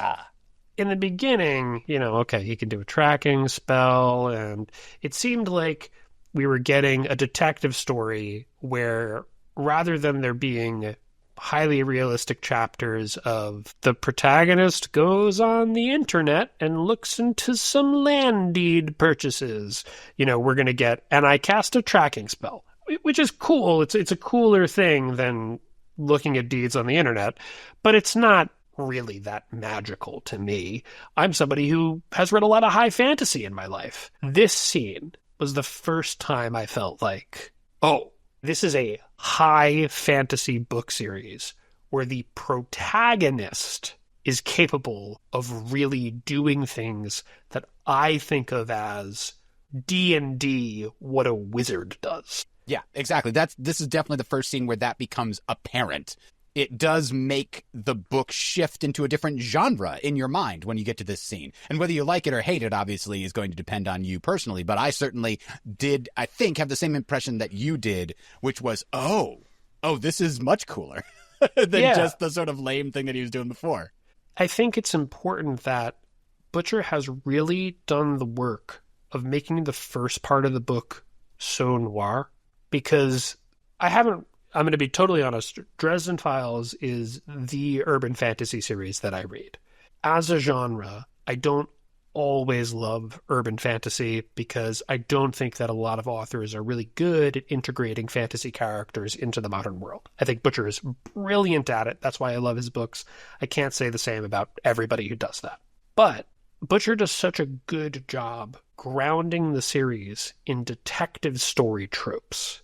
in the beginning, okay, he can do a tracking spell, and it seemed like we were getting a detective story where rather than there being highly realistic chapters of the protagonist goes on the internet and looks into some land deed purchases, we're going to get, and I cast a tracking spell, which is cool. It's a cooler thing than looking at deeds on the internet, but it's not really that magical to me. I'm somebody who has read a lot of high fantasy in my life. This scene was the first time I felt like, oh, this is a high fantasy book series where the protagonist is capable of really doing things that I think of as D&D, what a wizard does. Yeah, exactly. This is definitely the first scene where that becomes apparent. It does make the book shift into a different genre in your mind when you get to this scene. And whether you like it or hate it, obviously, is going to depend on you personally. But I certainly did, I think, have the same impression that you did, which was, oh, this is much cooler than just the sort of lame thing that he was doing before. I think it's important that Butcher has really done the work of making the first part of the book so noir, because I'm going to be totally honest, Dresden Files is the urban fantasy series that I read. As a genre, I don't always love urban fantasy because I don't think that a lot of authors are really good at integrating fantasy characters into the modern world. I think Butcher is brilliant at it. That's why I love his books. I can't say the same about everybody who does that. But Butcher does such a good job grounding the series in detective story tropes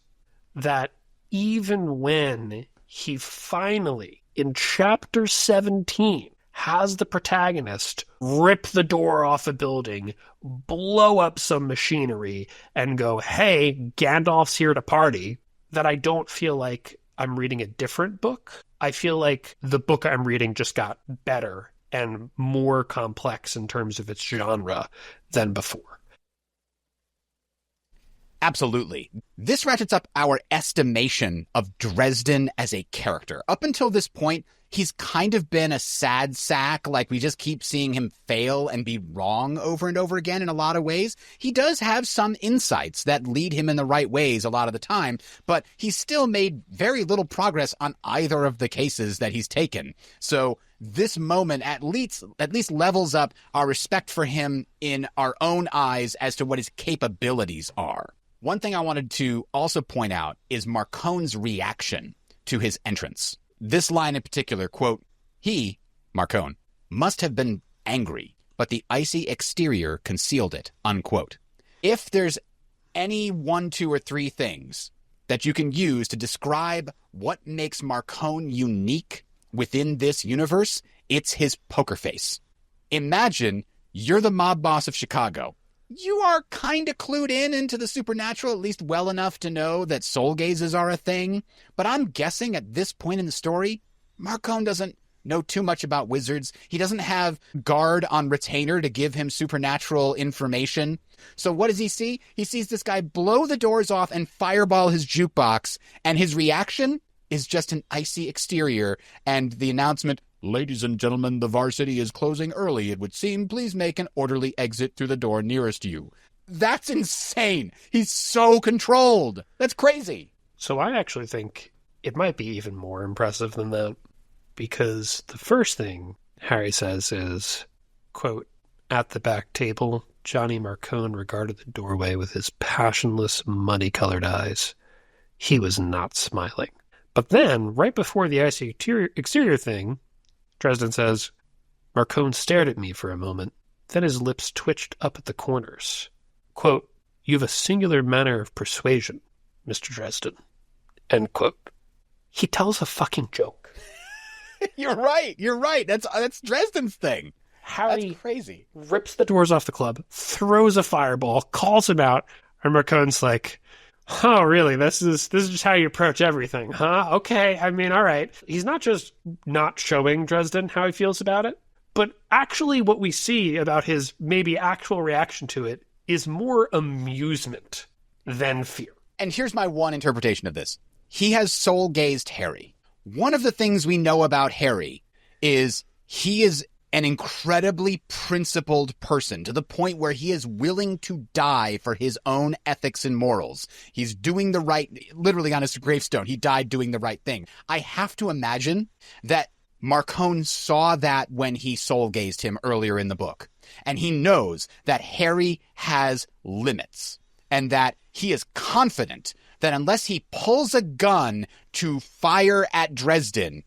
that even when he finally, in chapter 17, has the protagonist rip the door off a building, blow up some machinery, and go, hey, Gandalf's here to party, that I don't feel like I'm reading a different book. I feel like the book I'm reading just got better and more complex in terms of its genre than before. Absolutely. This ratchets up our estimation of Dresden as a character. Up until this point, he's kind of been a sad sack. Like, we just keep seeing him fail and be wrong over and over again in a lot of ways. He does have some insights that lead him in the right ways a lot of the time, but he's still made very little progress on either of the cases that he's taken. So this moment at least levels up our respect for him in our own eyes as to what his capabilities are. One thing I wanted to also point out is Marcone's reaction to his entrance. This line in particular, quote, "He, Marcone, must have been angry, but the icy exterior concealed it," unquote. If there's any 1, 2, or 3 things that you can use to describe what makes Marcone unique within this universe, it's his poker face. Imagine you're the mob boss of Chicago. You are kind of clued into the supernatural, at least well enough to know that soul gazes are a thing. But I'm guessing at this point in the story, Marcone doesn't know too much about wizards. He doesn't have guard on retainer to give him supernatural information. So what does he see? He sees this guy blow the doors off and fireball his jukebox, and his reaction is just an icy exterior and the announcement, "Ladies and gentlemen, the Varsity is closing early, it would seem. Please make an orderly exit through the door nearest you." That's insane. He's so controlled. That's crazy. So I actually think it might be even more impressive than that, because the first thing Harry says is, quote, "At the back table, Johnny Marcone regarded the doorway with his passionless, muddy-colored eyes. He was not smiling." But then, right before the icy exterior thing, Dresden says, "Marcone stared at me for a moment, then his lips twitched up at the corners. Quote, 'You've a singular manner of persuasion, Mr. Dresden.'" End quote. He tells a fucking joke. You're right. That's Dresden's thing. Harry That's crazy. Rips the doors off the club, throws a fireball, calls him out, and Marcone's like, "Oh, really? This is just how you approach everything, huh? Okay, I mean, all right." He's not just not showing Dresden how he feels about it, but actually what we see about his maybe actual reaction to it is more amusement than fear. And here's my one interpretation of this. He has soul-gazed Harry. One of the things we know about Harry is he is an incredibly principled person, to the point where he is willing to die for his own ethics and morals. He's doing the right, literally on his gravestone, he died doing the right thing. I have to imagine that Marcone saw that when he soul-gazed him earlier in the book. And he knows that Harry has limits, and that he is confident that unless he pulls a gun to fire at Dresden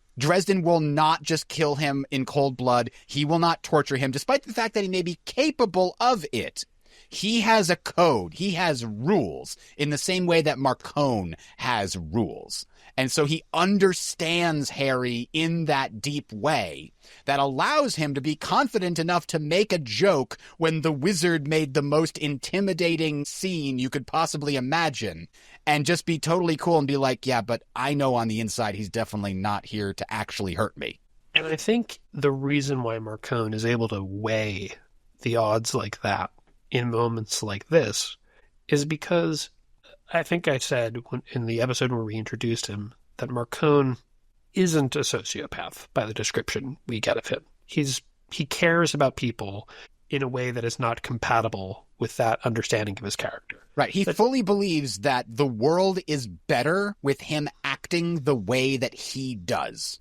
will not just kill him in cold blood. He will not torture him, despite the fact that he may be capable of it. He has a code. He has rules in the same way that Marcone has rules. And so he understands Harry in that deep way that allows him to be confident enough to make a joke when the wizard made the most intimidating scene you could possibly imagine, and just be totally cool and be like, "Yeah, but I know on the inside he's definitely not here to actually hurt me." And I think the reason why Marcone is able to weigh the odds like that in moments like this is because I think I said in the episode where we introduced him that Marcone isn't a sociopath by the description we get of him. He cares about people in a way that is not compatible with that understanding of his character. Right. He fully believes that the world is better with him acting the way that he does.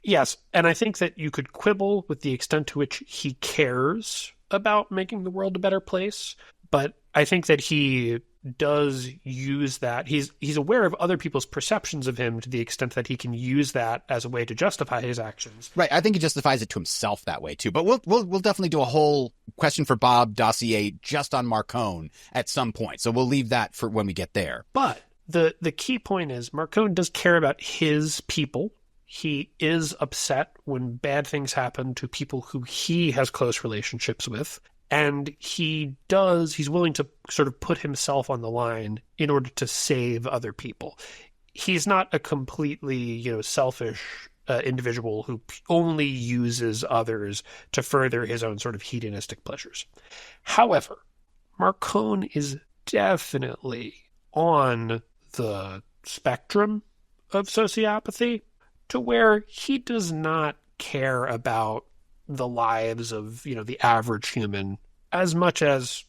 Yes, and I think that you could quibble with the extent to which he cares about making the world a better place, but I think that he does use that. He's aware of other people's perceptions of him to the extent that he can use that as a way to justify his actions. Right. I think he justifies it to himself that way too. But we'll definitely do a whole question for Bob dossier just on Marcone at some point. So we'll leave that for when we get there. But the key point is Marcone does care about his people. He is upset when bad things happen to people who he has close relationships with. And he's willing to sort of put himself on the line in order to save other people. He's not a completely, selfish individual who only uses others to further his own sort of hedonistic pleasures. However, Marcone is definitely on the spectrum of sociopathy to where he does not care about the lives of, the average human as much as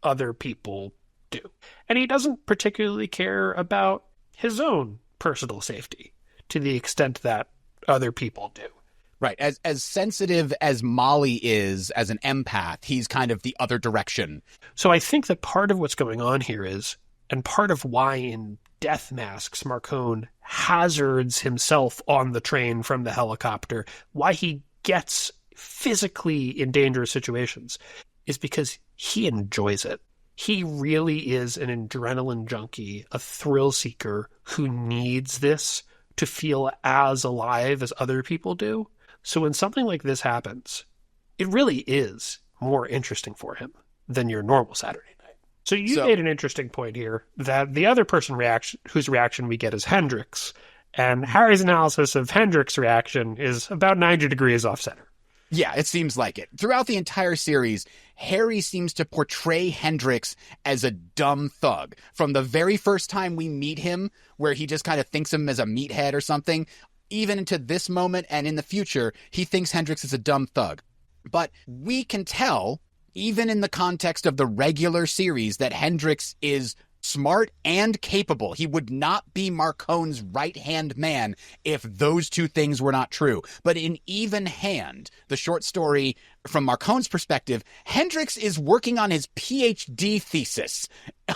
other people do. And he doesn't particularly care about his own personal safety to the extent that other people do. Right. As sensitive as Molly is as an empath, he's kind of the other direction. So I think that part of what's going on here is, and part of why in Death Masks Marcone hazards himself on the train from the helicopter, why he gets physically in dangerous situations, is because he enjoys it. He really is an adrenaline junkie, a thrill seeker who needs this to feel as alive as other people do. So when something like this happens, it really is more interesting for him than your normal Saturday night. So you made an interesting point here that the other person whose reaction we get is Hendrix, and Harry's analysis of Hendrix's reaction is about 90 degrees off center. Yeah, it seems like it. Throughout the entire series, Harry seems to portray Hendrix as a dumb thug. From the very first time we meet him, where he just kind of thinks him as a meathead or something, even into this moment and in the future, he thinks Hendrix is a dumb thug. But we can tell, even in the context of the regular series, that Hendrix is smart and capable. He would not be Marcone's right-hand man if those two things were not true. But in Even Hand, the short story from Marcone's perspective, Hendrix is working on his PhD thesis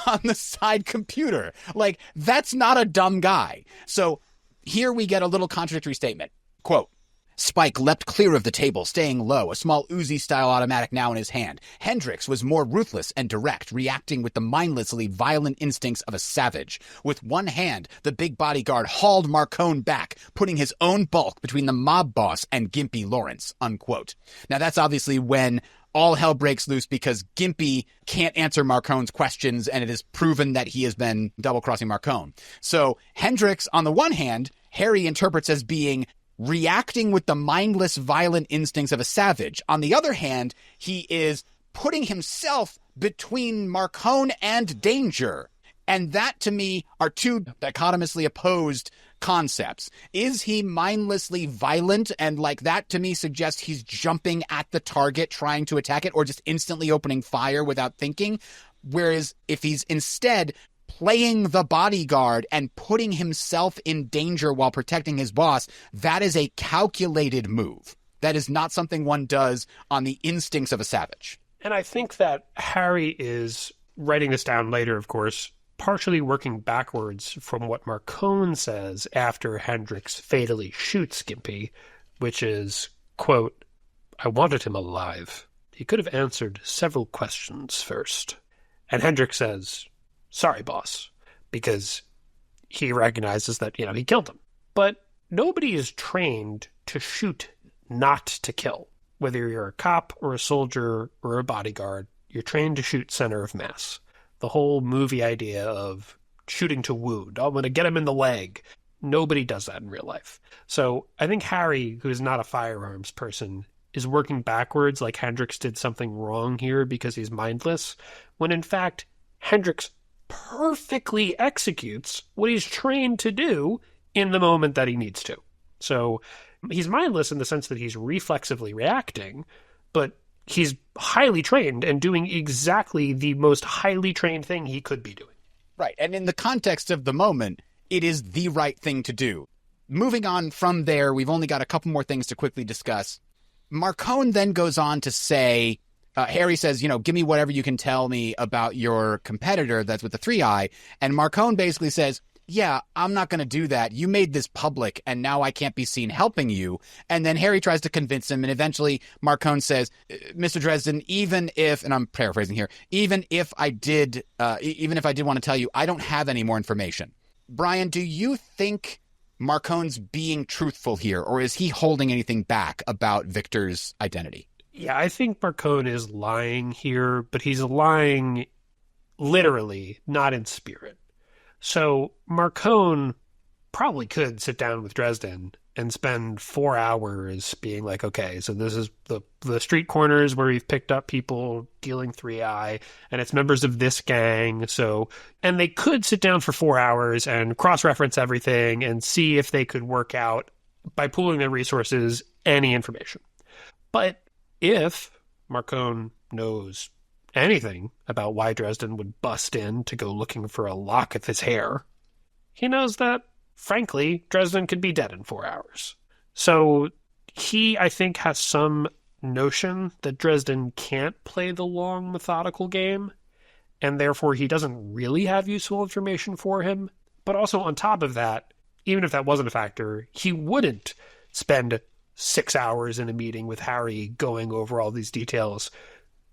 on the side computer. Like, that's not a dumb guy. So here we get a little contradictory statement. Quote, Spike leapt clear of the table, staying low, a small Uzi-style automatic now in his hand. Hendrix was more ruthless and direct, reacting with the mindlessly violent instincts of a savage. With one hand, the big bodyguard hauled Marcone back, putting his own bulk between the mob boss and Gimpy Lawrence, unquote. Now that's obviously when all hell breaks loose because Gimpy can't answer Marcone's questions, and it is proven that he has been double-crossing Marcone. So Hendrix, on the one hand, Harry interprets as being reacting with the mindless, violent instincts of a savage. On the other hand, he is putting himself between Marcone and danger. And that, to me, are two dichotomously opposed concepts. Is he mindlessly violent? And like that, to me, suggests he's jumping at the target, trying to attack it, or just instantly opening fire without thinking. Whereas if he's instead playing the bodyguard and putting himself in danger while protecting his boss, that is a calculated move. That is not something one does on the instincts of a savage. And I think that Harry is, writing this down later, of course, partially working backwards from what Marcone says after Hendrix fatally shoots Gimpy, which is, quote, I wanted him alive. He could have answered several questions first. And Hendrix says, sorry, boss, because he recognizes that, he killed him. But nobody is trained to shoot, not to kill. Whether you're a cop or a soldier or a bodyguard, you're trained to shoot center of mass. The whole movie idea of shooting to wound, I'm going to get him in the leg. Nobody does that in real life. So I think Harry, who is not a firearms person, is working backwards like Hendrix did something wrong here because he's mindless, when in fact, Hendrix perfectly executes what he's trained to do in the moment that he needs to. So he's mindless in the sense that he's reflexively reacting, but he's highly trained and doing exactly the most highly trained thing he could be doing. Right. And in the context of the moment, it is the right thing to do. Moving on from there, we've only got a couple more things to quickly discuss. Marcone then goes on to say, Harry says, give me whatever you can tell me about your competitor that's with the 3-eye. And Marcone basically says, yeah, I'm not going to do that. You made this public, and now I can't be seen helping you. And then Harry tries to convince him, and eventually Marcone says, Mr. Dresden, even if, and I'm paraphrasing here, even if I did want to tell you, I don't have any more information. Brian, do you think Marcone's being truthful here, or is he holding anything back about Victor's identity? Yeah, I think Marcone is lying here, but he's lying literally, not in spirit. So Marcone probably could sit down with Dresden and spend 4 hours being like, okay, so this is the street corners where we've picked up people dealing 3i, and it's members of this gang. So, and they could sit down for 4 hours and cross-reference everything and see if they could work out, by pooling their resources, any information. But if Marcone knows anything about why Dresden would bust in to go looking for a lock of his hair, he knows that, frankly, Dresden could be dead in 4 hours. So he, I think, has some notion that Dresden can't play the long, methodical game, and therefore he doesn't really have useful information for him. But also on top of that, even if that wasn't a factor, he wouldn't spend 6 hours in a meeting with Harry going over all these details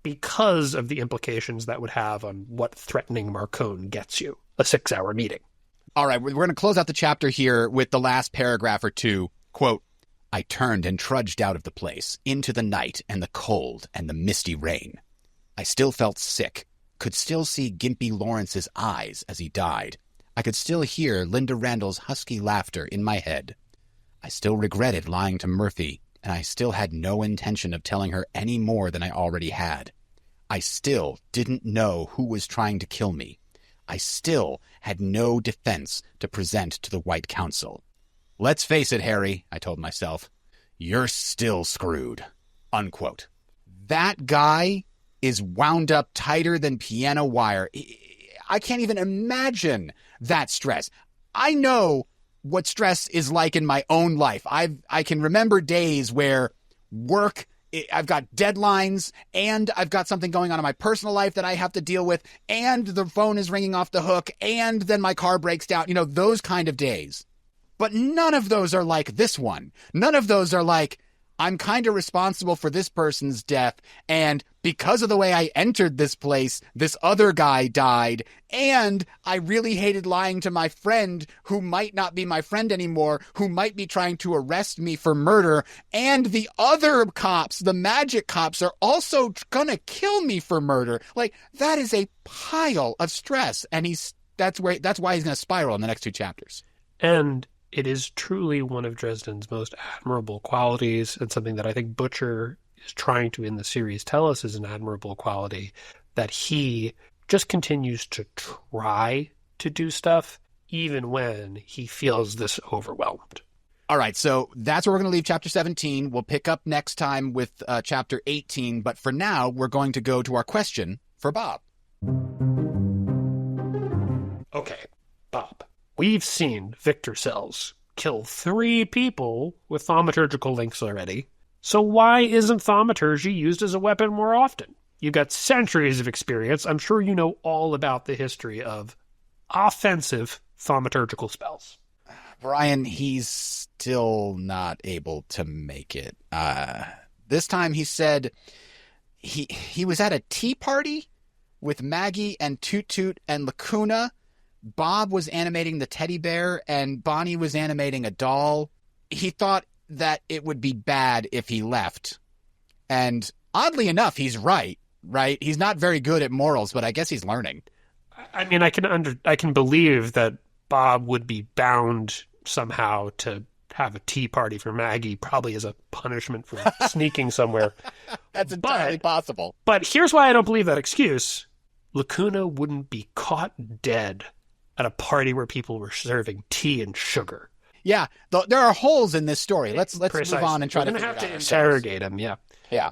because of the implications that would have on what threatening Marcone gets you, a 6-hour meeting. All right, we're going to close out the chapter here with the last paragraph or two. Quote, I turned and trudged out of the place, into the night and the cold and the misty rain. I still felt sick, could still see Gimpy Lawrence's eyes as he died. I could still hear Linda Randall's husky laughter in my head. I still regretted lying to Murphy, and I still had no intention of telling her any more than I already had. I still didn't know who was trying to kill me. I still had no defense to present to the White Council. Let's face it, Harry, I told myself. You're still screwed. Unquote. That guy is wound up tighter than piano wire. I can't even imagine that stress. I know what stress is like in my own life. I can remember days where work, I've got deadlines, and I've got something going on in my personal life that I have to deal with, and the phone is ringing off the hook, and then my car breaks down, those kind of days. But none of those are like this one. None of those are like, I'm kind of responsible for this person's death, and because of the way I entered this place, this other guy died, and I really hated lying to my friend who might not be my friend anymore, who might be trying to arrest me for murder, and the other cops, the magic cops, are also gonna kill me for murder. Like, that is a pile of stress, and that's why he's gonna spiral in the next 2 chapters. And it is truly one of Dresden's most admirable qualities, and something that I think Butcher is trying to, in the series, tell us is an admirable quality, that he just continues to try to do stuff even when he feels this overwhelmed. All right, so that's where we're going to leave Chapter 17. We'll pick up next time with Chapter 18, but for now, we're going to go to our question for Bob. Okay, Bob. We've seen Victor Sells kill 3 people with thaumaturgical links already. So why isn't thaumaturgy used as a weapon more often? You've got centuries of experience. I'm sure you know all about the history of offensive thaumaturgical spells. Brian, he's still not able to make it. This time he said he was at a tea party with Maggie and Toot Toot and Lacuna. Bob was animating the teddy bear, and Bonnie was animating a doll. He thought that it would be bad if he left. And oddly enough, he's right? He's not very good at morals, but I guess he's learning. I mean, I can believe that Bob would be bound somehow to have a tea party for Maggie, probably as a punishment for sneaking somewhere. That's entirely possible. But here's why I don't believe that excuse. Lacuna wouldn't be caught dead at a party where people were serving tea and sugar. Yeah, there are holes in this story. Let's move on and try to figure it out. We're going to have to interrogate him, yeah. Yeah.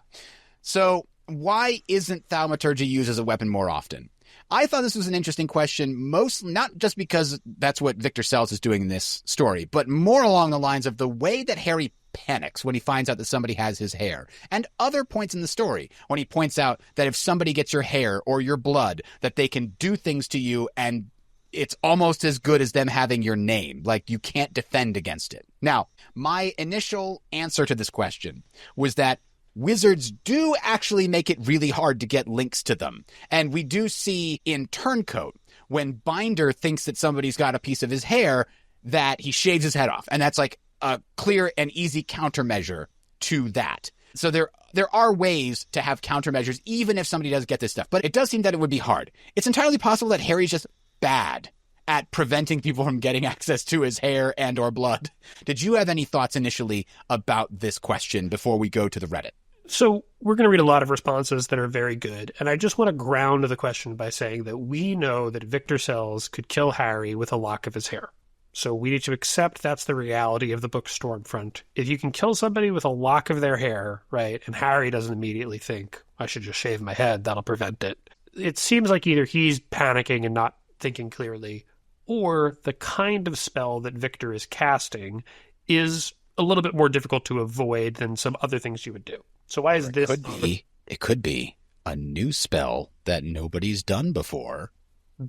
So why isn't thaumaturgy used as a weapon more often? I thought this was an interesting question, mostly not just because that's what Victor Sells is doing in this story, but more along the lines of the way that Harry panics when he finds out that somebody has his hair, and other points in the story when he points out that if somebody gets your hair or your blood, that they can do things to you and it's almost as good as them having your name. Like, you can't defend against it. Now, my initial answer to this question was that wizards do actually make it really hard to get links to them. And we do see in Turncoat, when Binder thinks that somebody's got a piece of his hair, that he shaves his head off. And that's like a clear and easy countermeasure to that. So there are ways to have countermeasures, even if somebody does get this stuff. But it does seem that it would be hard. It's entirely possible that Harry's just bad at preventing people from getting access to his hair and or blood. Did you have any thoughts initially about this question before we go to the Reddit? So we're going to read a lot of responses that are very good, and I just want to ground the question by saying that we know that Victor Sells could kill Harry with a lock of his hair. So we need to accept that's the reality of the book Stormfront. If you can kill somebody with a lock of their hair, right, and Harry doesn't immediately think, I should just shave my head, that'll prevent it. It seems like either he's panicking and not thinking clearly, or the kind of spell that Victor is casting is a little bit more difficult to avoid than some other things you would do. So why is this? It could be a new spell that nobody's done before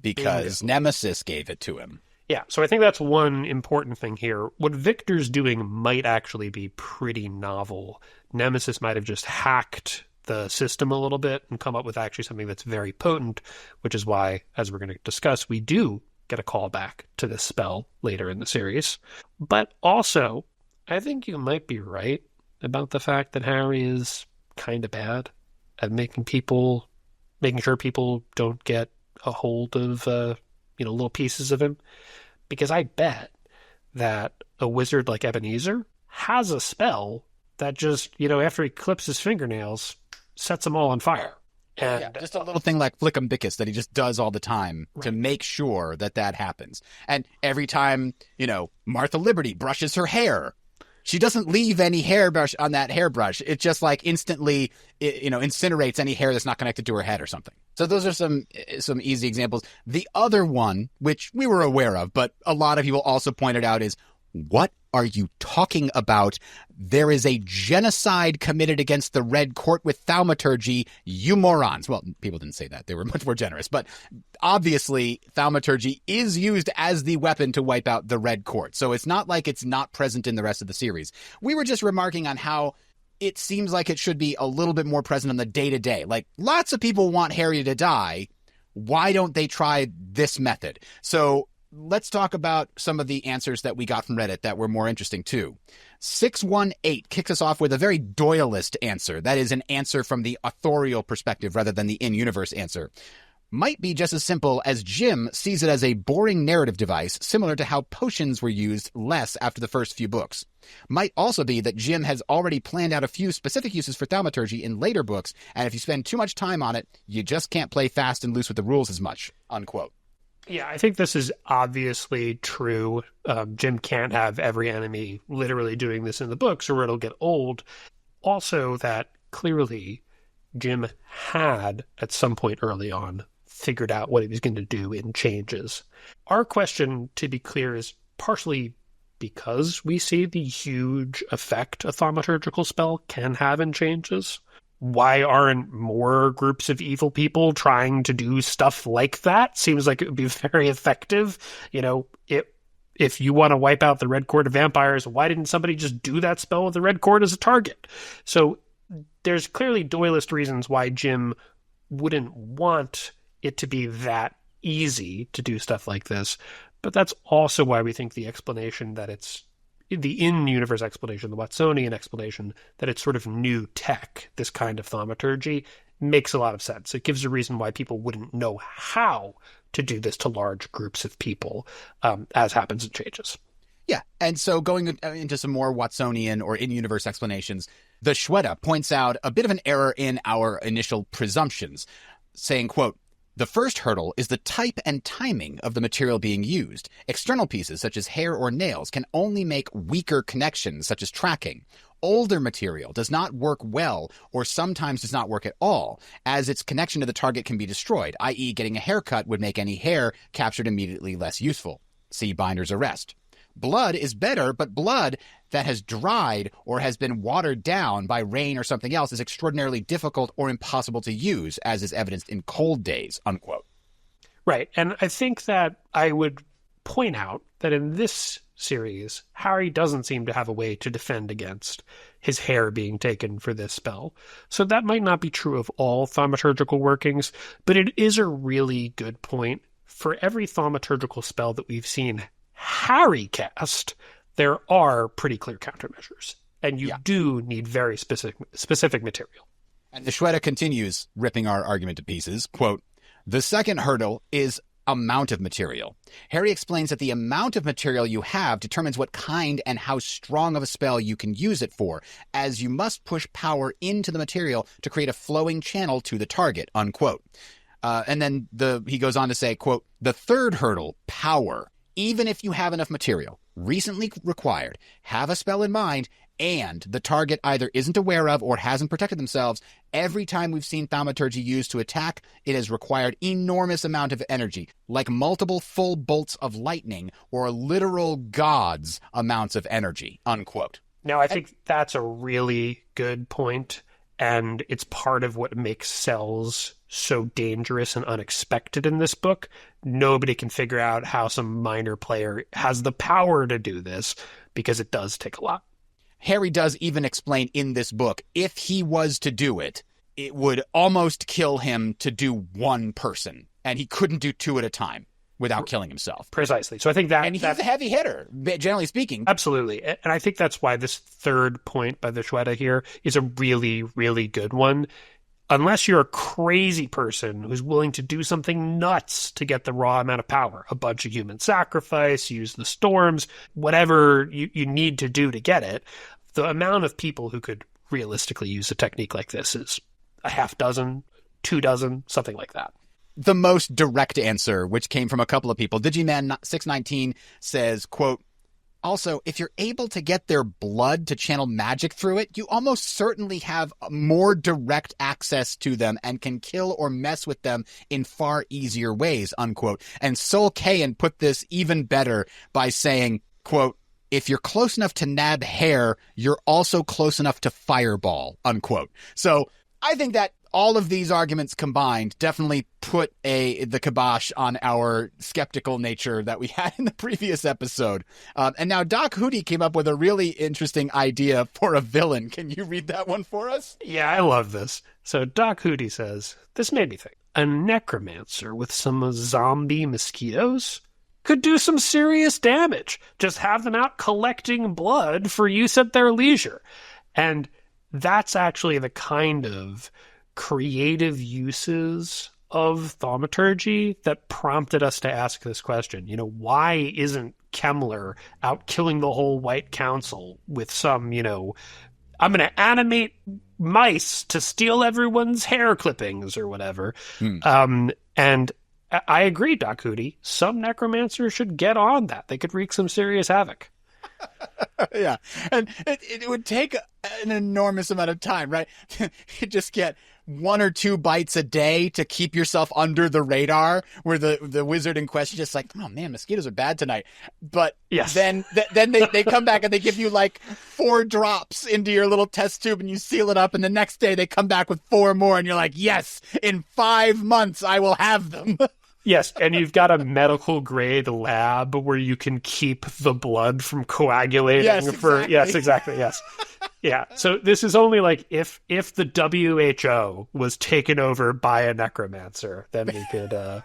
because Nemesis gave it to him. Yeah, so I think that's one important thing here. What Victor's doing might actually be pretty novel. Nemesis might have just hacked the system a little bit and come up with actually something that's very potent, which is why, as we're going to discuss, we do get a callback to this spell later in the series. But also, I think you might be right about the fact that Harry is kind of bad at making sure people don't get a hold of little pieces of him. Because I bet that a wizard like Ebenezer has a spell that just, after he clips his fingernails, sets them all on fire. And just a little thing like Flick'em-Bickus that he just does all the time to make sure that happens. And every time, Martha Liberty brushes her hair, she doesn't leave any hairbrush on that hairbrush. It just like instantly, incinerates any hair that's not connected to her head or something. So those are some easy examples. The other one, which we were aware of, but a lot of people also pointed out is, what are you talking about? There is a genocide committed against the Red Court with thaumaturgy, you morons. Well, people didn't say that. They were much more generous. But obviously, thaumaturgy is used as the weapon to wipe out the Red Court. So it's not like it's not present in the rest of the series. We were just remarking on how it seems like it should be a little bit more present on the day-to-day. Like, lots of people want Harry to die. Why don't they try this method? So let's talk about some of the answers that we got from Reddit that were more interesting, too. 618 kicks us off with a very Doyleist answer. That is an answer from the authorial perspective rather than the in-universe answer. Might be just as simple as Jim sees it as a boring narrative device, similar to how potions were used less after the first few books. Might also be that Jim has already planned out a few specific uses for thaumaturgy in later books, and if you spend too much time on it, you just can't play fast and loose with the rules as much, unquote. Yeah, I think this is obviously true. Jim can't have every enemy literally doing this in the books or it'll get old. Also, that clearly Jim had, at some point early on, figured out what he was going to do in changes. Our question, to be clear, is partially because we see the huge effect a thaumaturgical spell can have in changes. Why aren't more groups of evil people trying to do stuff like that? Seems like it would be very effective. If you want to wipe out the Red Court of Vampires, why didn't somebody just do that spell with the Red Court as a target? So there's clearly Doyleist reasons why Jim wouldn't want it to be that easy to do stuff like this. But that's also why we think the explanation that it's the in-universe explanation, the Watsonian explanation, that it's sort of new tech, this kind of thaumaturgy, makes a lot of sense. It gives a reason why people wouldn't know how to do this to large groups of people, as happens in changes. Yeah, and so going into some more Watsonian or in-universe explanations, the Shweta points out a bit of an error in our initial presumptions, saying, quote, "The first hurdle is the type and timing of the material being used. External pieces, such as hair or nails, can only make weaker connections, such as tracking. Older material does not work well or sometimes does not work at all, as its connection to the target can be destroyed, i.e. getting a haircut would make any hair captured immediately less useful. See Binder's Arrest. Blood is better, but blood that has dried or has been watered down by rain or something else is extraordinarily difficult or impossible to use, as is evidenced in cold days," unquote. Right, and I think that I would point out that in this series, Harry doesn't seem to have a way to defend against his hair being taken for this spell. So that might not be true of all thaumaturgical workings, but it is a really good point. For every thaumaturgical spell that we've seen Harry cast, there are pretty clear countermeasures, and you do need very specific material. And the Shweta continues ripping our argument to pieces. Quote, "The second hurdle is amount of material. Harry explains that the amount of material you have determines what kind and how strong of a spell you can use it for, as you must push power into the material to create a flowing channel to the target, unquote. And then he goes on to say, quote, the third hurdle, power. Even if you have enough material, recently required, have a spell in mind, and the target either isn't aware of or hasn't protected themselves, every time we've seen Thaumaturgy used to attack, it has required enormous amount of energy, like multiple full bolts of lightning or literal gods' amounts of energy, unquote. Now, I think that's a really good point, and it's part of what makes cells so dangerous and unexpected in this book. Nobody can figure out how some minor player has the power to do this, because it does take a lot. Harry does even explain in this book, if he was to do it, it would almost kill him to do one person, and he couldn't do two at a time without killing himself. Precisely. So I think that... And he's a heavy hitter, generally speaking. Absolutely. And I think that's why this third point by the Shweta here is a really, really good one. Unless you're a crazy person who's willing to do something nuts to get the raw amount of power, a bunch of human sacrifice, use the storms, whatever you need to do to get it, the amount of people who could realistically use a technique like this is a half dozen, 2 dozen, something like that. The most direct answer, which came from a couple of people, Digiman619 says, quote, also, if you're able to get their blood to channel magic through it, you almost certainly have more direct access to them and can kill or mess with them in far easier ways, unquote. And Sol Kayan put this even better by saying, quote, if you're close enough to nab hair, you're also close enough to fireball, unquote. So I think that all of these arguments combined definitely put the kibosh on our skeptical nature that we had in the previous episode. And now Doc Hootie came up with a really interesting idea for a villain. Can you read that one for us? Yeah, I love this. So Doc Hootie says, this made me think. A necromancer with some zombie mosquitoes could do some serious damage. Just have them out collecting blood for use at their leisure. And that's actually the kind of creative uses of thaumaturgy that prompted us to ask this question. You know, why isn't Kemmler out killing the whole White Council with some, I'm going to animate mice to steal everyone's hair clippings or whatever. And I agree, Doc Hootie. Some necromancers should get on that. They could wreak some serious havoc. Yeah. And it would take an enormous amount of time, right? You just get 1 or 2 bites a day to keep yourself under the radar, where the wizard in question just like, oh man, mosquitoes are bad tonight. But yes. then they come back and they give you like 4 drops into your little test tube and you seal it up. And the next day they come back with 4 more and you're like, yes, in 5 months I will have them. Yes, and you've got a medical grade lab where you can keep the blood from coagulating. Yes, exactly. Yes. Yeah. So this is only like if the WHO was taken over by a necromancer, then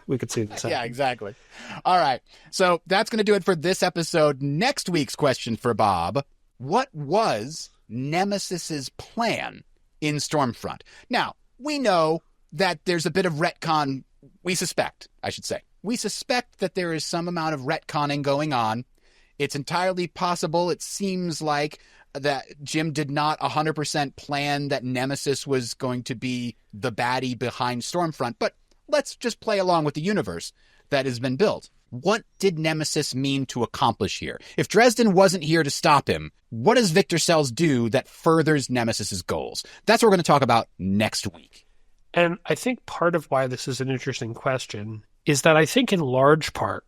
we could see this. Yeah, exactly. All right. So that's going to do it for this episode. Next week's question for Bob: what was Nemesis's plan in Stormfront? Now, we know that there's a bit of retcon. We suspect that there is some amount of retconning going on. It's entirely possible. It seems like that Jim did not 100% plan that Nemesis was going to be the baddie behind Stormfront, but let's just play along with the universe that has been built. What did Nemesis mean to accomplish here? If Dresden wasn't here to stop him, what does Victor Sells do that furthers Nemesis's goals? That's what we're going to talk about next week. And I think part of why this is an interesting question is that I think in large part,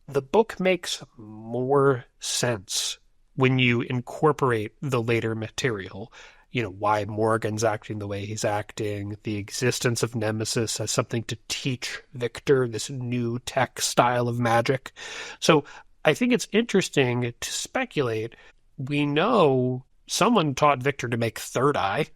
the book makes more sense when you incorporate the later material. You know, why Morgan's acting the way he's acting, the existence of Nemesis as something to teach Victor this new tech style of magic. So I think it's interesting to speculate. We know someone taught Victor to make Third Eye.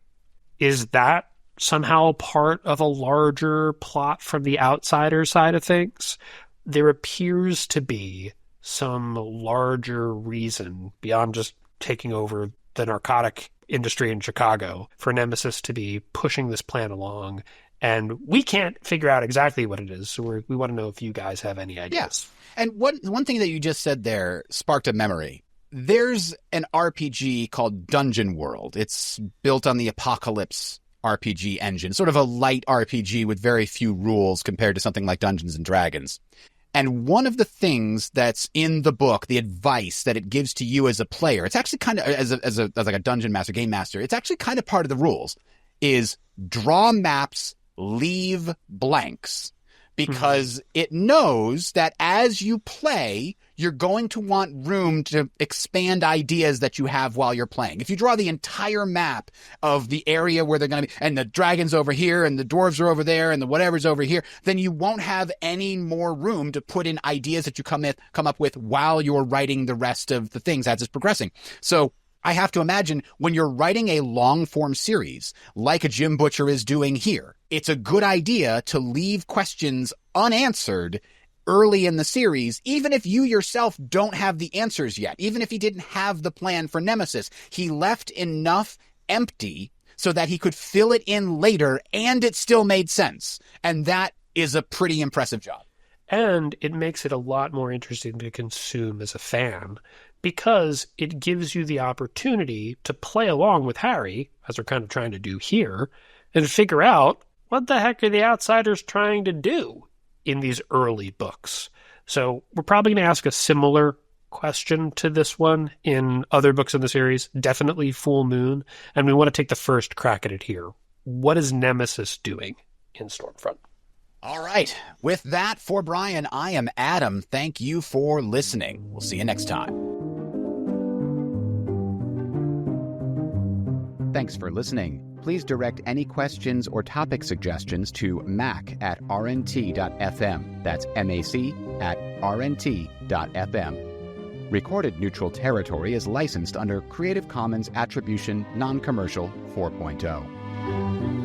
Is that somehow part of a larger plot from the outsider side of things? There appears to be some larger reason beyond just taking over the narcotic industry in Chicago for Nemesis to be pushing this plan along And we can't figure out exactly what it is, so we want to know if you guys have any ideas. Yes. And one thing that you just said there sparked a memory. There's an RPG called Dungeon World. It's built on the Apocalypse RPG engine, sort of a light RPG with very few rules compared to something like Dungeons and Dragons. And one of the things that's in the book, the advice that it gives to you as a player, it's actually kind of, as like a dungeon master, game master, it's actually kind of part of the rules, is draw maps, leave blanks. Because it knows that as you play, you're going to want room to expand ideas that you have while you're playing. If you draw the entire map of the area where they're going to be, and the dragon's over here, and the dwarves are over there, and the whatever's over here, then you won't have any more room to put in ideas that you come up with while you're writing the rest of the things as it's progressing. So I have to imagine when you're writing a long-form series, like a Jim Butcher is doing here, it's a good idea to leave questions unanswered early in the series, even if you yourself don't have the answers yet. Even if he didn't have the plan for Nemesis, he left enough empty so that he could fill it in later, and it still made sense. And that is a pretty impressive job. And it makes it a lot more interesting to consume as a fan, because it gives you the opportunity to play along with Harry, as we're kind of trying to do here, and figure out what the heck are the outsiders trying to do in these early books. So we're probably going to ask a similar question to this one in other books in the series, definitely Full Moon, and we want to take the first crack at it here. What is Nemesis doing in Stormfront? All right. With that, for Brian, I am Adam. Thank you for listening. We'll see you next time. Thanks for listening. Please direct any questions or topic suggestions to mac@rnt.fm. That's mac@rnt.fm. Recorded Neutral Territory is licensed under Creative Commons Attribution Non-Commercial 4.0.